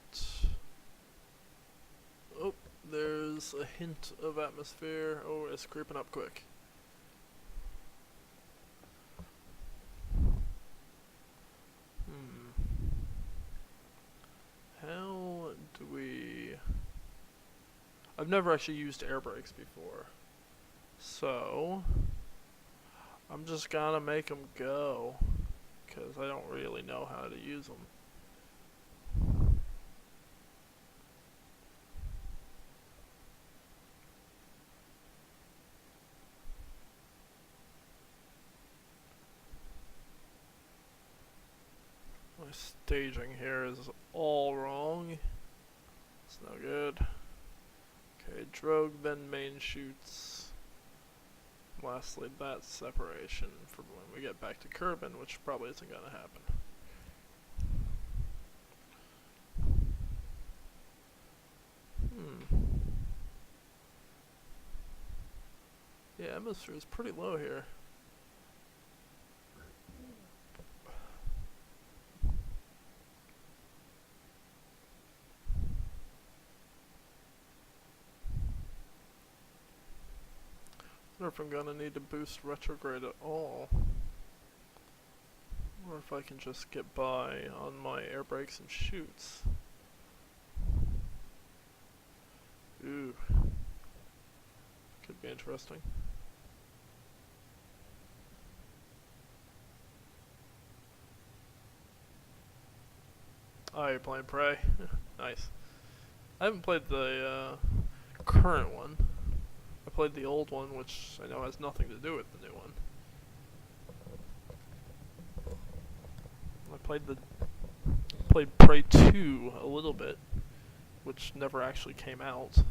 Oh, there's a hint of atmosphere. Oh, it's creeping up quick. How do we... I've never actually used air brakes before. So I'm just gonna make them go, because I don't really know how to use them. My staging here is all wrong. It's no good. Okay, drogue, then main chutes. Lastly, that separation for when we get back to Kerbal, which probably isn't going to happen. Yeah, atmosphere is pretty low here. I wonder if I'm gonna need to boost retrograde at all. Or if I can just get by on my air brakes and chutes. Ooh. Could be interesting. Oh, you're playing Prey? Nice. I haven't played the current one. I played the old one, which I know has nothing to do with the new one. I played Prey 2 a little bit, which never actually came out.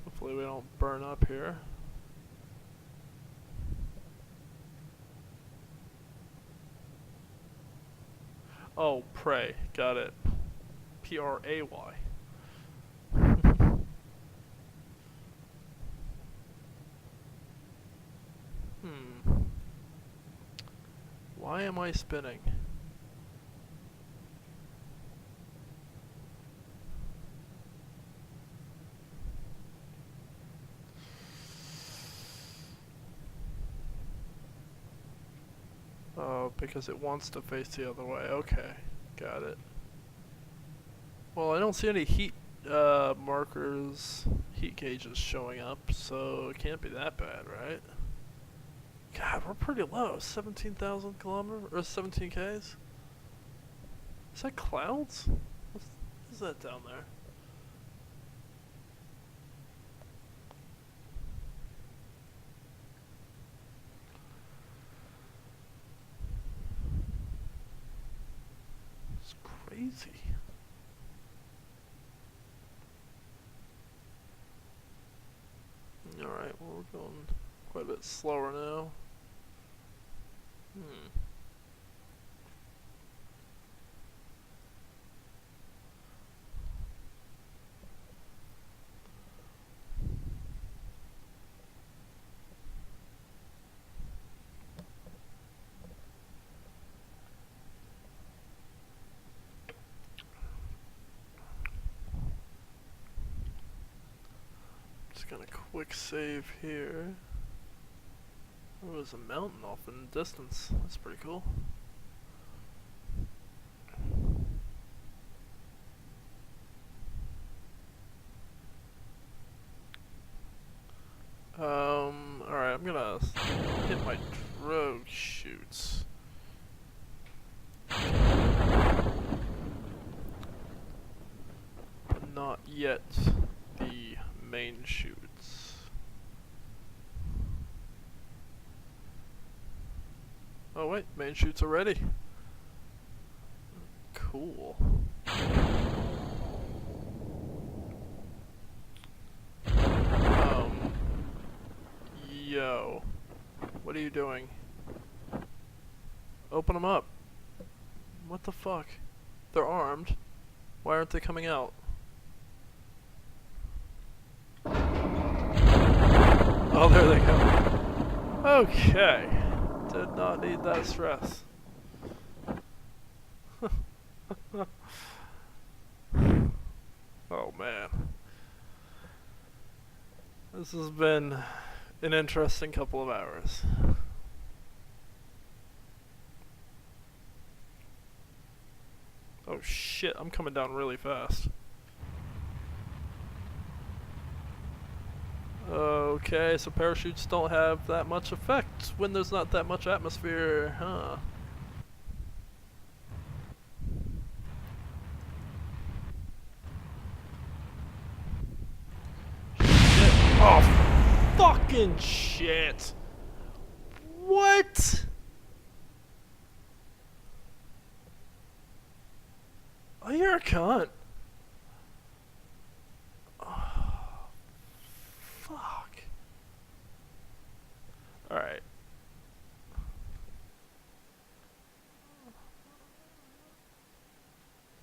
Hopefully we don't burn up here. Oh, Prey. Got it. P-R-A-Y. Why am I spinning? Oh, because it wants to face the other way. Okay, got it. Well, I don't see any heat markers, heat gauges showing up, so it can't be that bad, right? God, we're pretty low. 17,000 kilometers or 17 Ks. Is that clouds? What is that down there? It's crazy. Alright, well, we're going quite a bit slower now. Just gonna quick save here. Oh, there's a mountain off in the distance. That's pretty cool. Alright, I'm gonna hit my drogue chutes. But not yet the main chutes. Oh wait, main chutes are ready. Cool. Yo. What are you doing? Open them up. What the fuck? They're armed. Why aren't they coming out? Oh, there they go. Okay. Did not need that stress. Oh man. This has been an interesting couple of hours. Oh shit, I'm coming down really fast. Okay, so parachutes don't have that much effect when there's not that much atmosphere, huh? Shit. Oh, fucking shit! What? Oh, you're a cunt. Oh, fuck. Alright.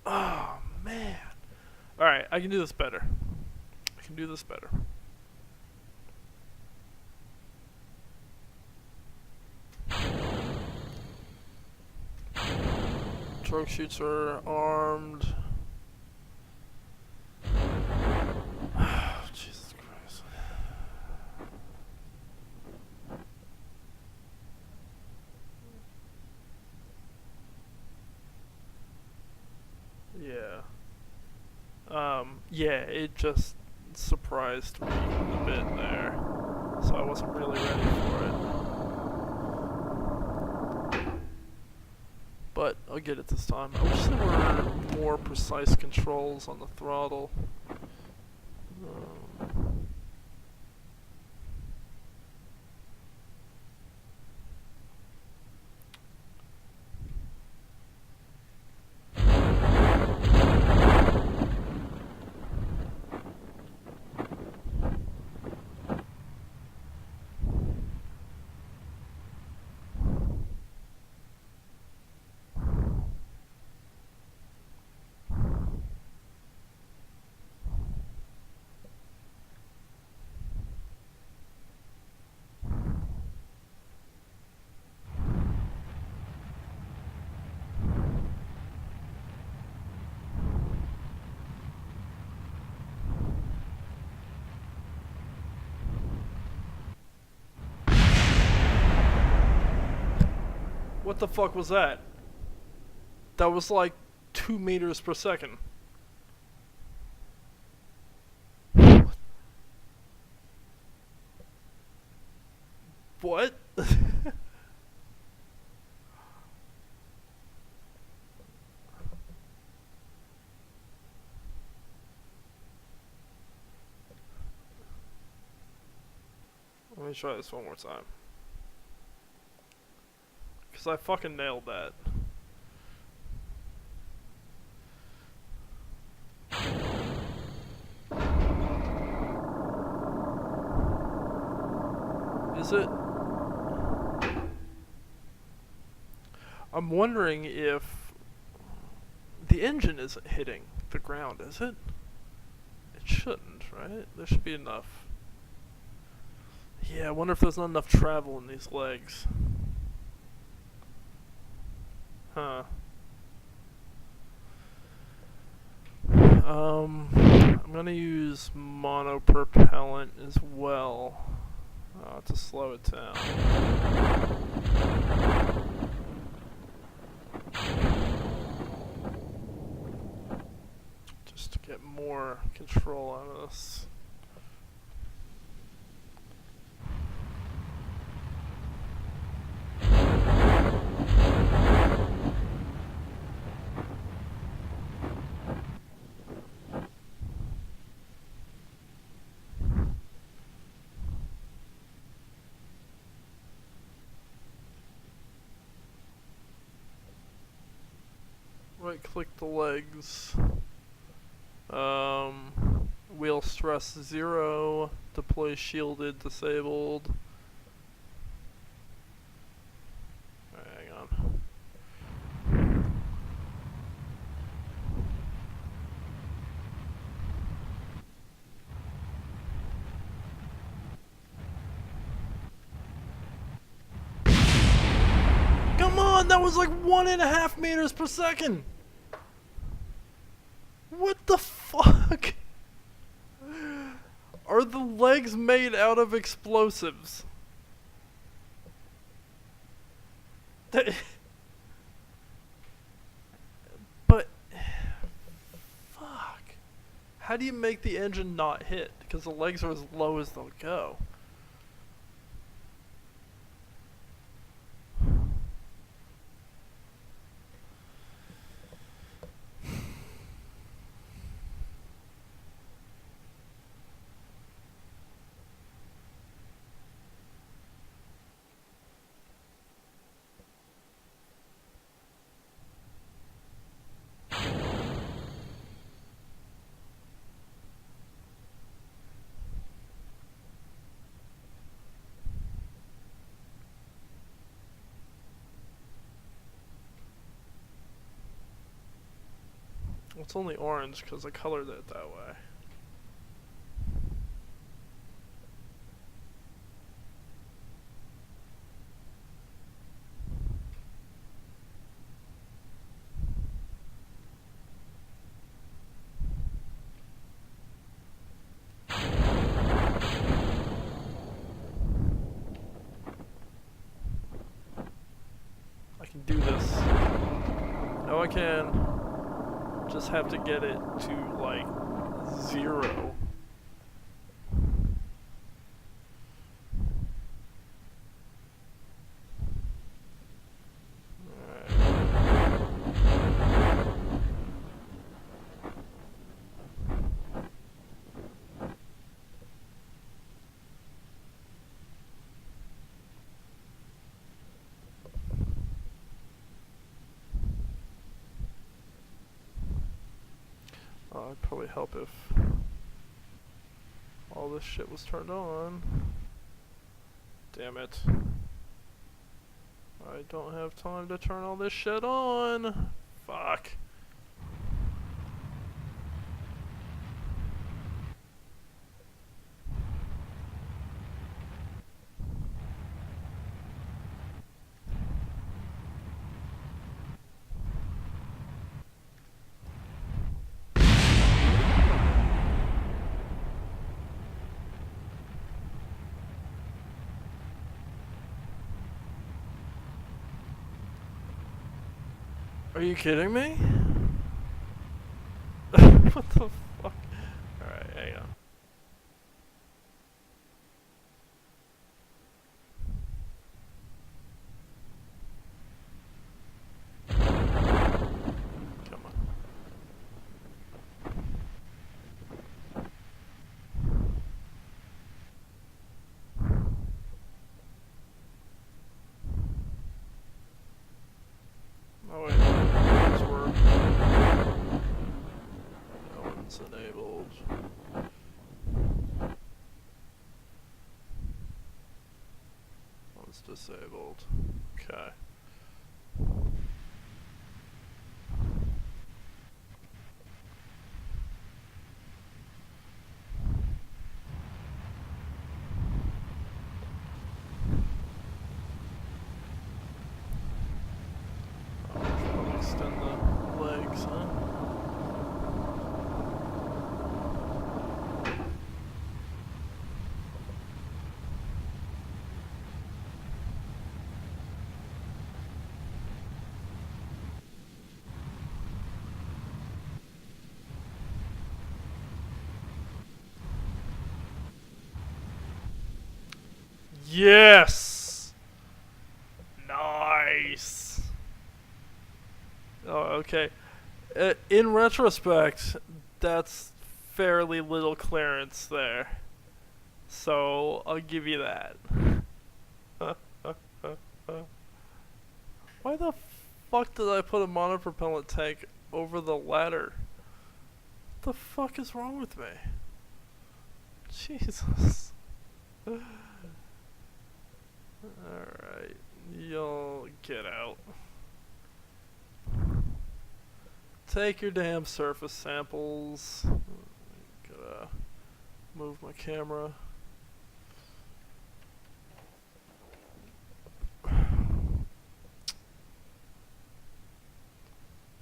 Oh, man. Alright, I can do this better. I can do this better. Drogue chutes are armed. Jesus Christ. Yeah. Yeah, it just surprised me a bit there. so I wasn't really ready for it. But I'll get it this time. I wish there were more precise controls on the throttle. What the fuck was that? That was like 2 meters per second. What? Let me try this one more time. Because I fucking nailed that. Is it? I'm wondering if the engine isn't hitting the ground, is it? It shouldn't, right? There should be enough. Yeah, I wonder if there's not enough travel in these legs. Huh. I'm gonna use monopropellant as well to slow it down. Just to get more control out of this. Right click the legs. Wheel stress 0. Deploy shielded, disabled. Alright, hang on. Come on, that was like 1.5 meters per second. What the fuck? Are the legs made out of explosives? But fuck. How do you make the engine not hit? Because the legs are as low as they'll go. It's only orange because I colored it that way. I can do this. No, I can. Just have to get it to like 0. it'd probably help if all this shit was turned on. Damn it. I don't have time to turn all this shit on. Fuck. Are you kidding me? What the fuck? Alright, hang on. Come on. Oh wait, those were... That one's enabled. One's disabled. Okay. I'll extend the legs, huh? Yes! Nice! Oh, okay. In retrospect, that's fairly little clearance there. So, I'll give you that. Why the fuck did I put a monopropellant tank over the ladder? What the fuck is wrong with me? Jesus. Alright, y'all get out. Take your damn surface samples. Gotta move my camera.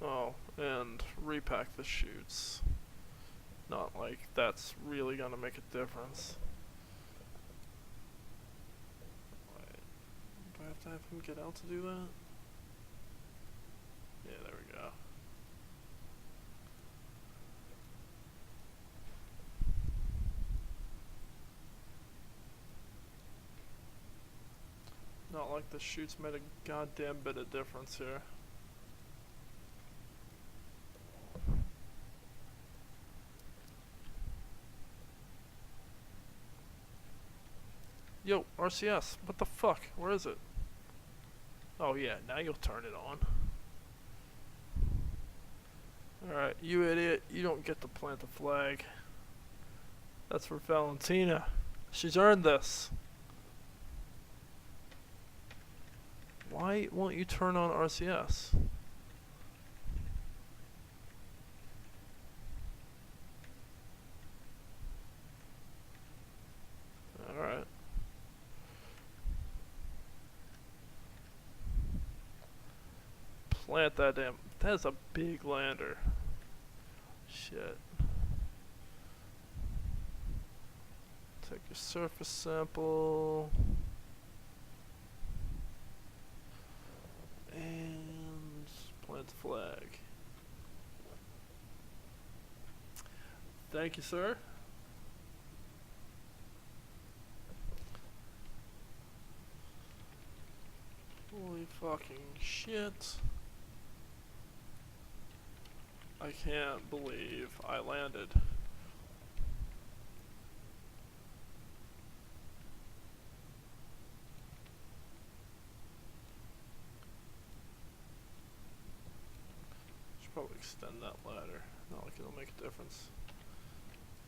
Oh, and repack the chutes. Not like that's really gonna make a difference. Wait, do I have to have him get out to do that? Yeah, there we go. Not like the chutes made a goddamn bit of difference here. Yo, RCS, what the fuck? Where is it? Oh yeah, now you'll turn it on. Alright, you idiot, you don't get to plant the flag. That's for Valentina. She's earned this. Why won't you turn on RCS? Alright. Plant that damn... That is a big lander. Shit. Take your surface sample. And plant the flag. Thank you, sir. Holy fucking shit. I can't believe I landed. probably extend that ladder. Not like it'll make a difference.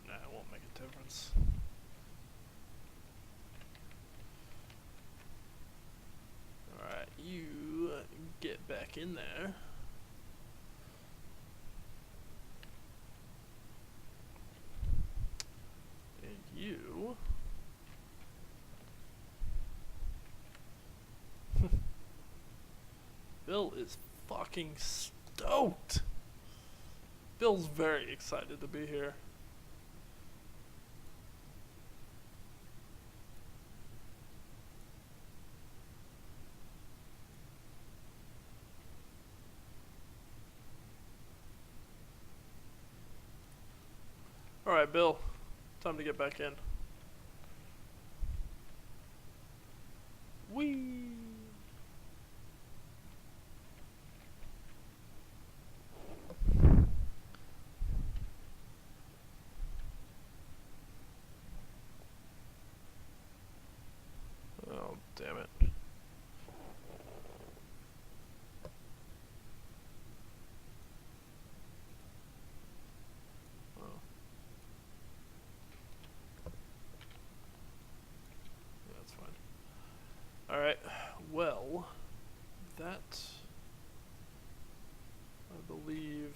Nah, it won't make a difference. Alright, you get back in there. And you... Bill is fucking stoked! Bill's very excited to be here. Alright, Bill. Time to get back in. Whee! Oh, damn it. Oh. That's fine. Alright, well, that, I believe,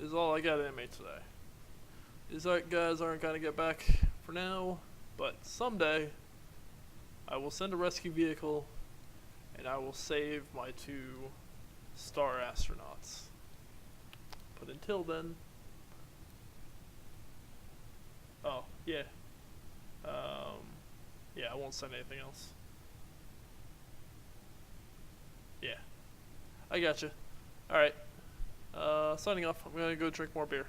is all I got in me today. These guys aren't gonna get back for now, but someday I will send a rescue vehicle and I will save my 2 star astronauts. But until then, oh yeah, yeah, I won't send anything else. Yeah, I gotcha. Alright, signing off. I'm gonna go drink more beer.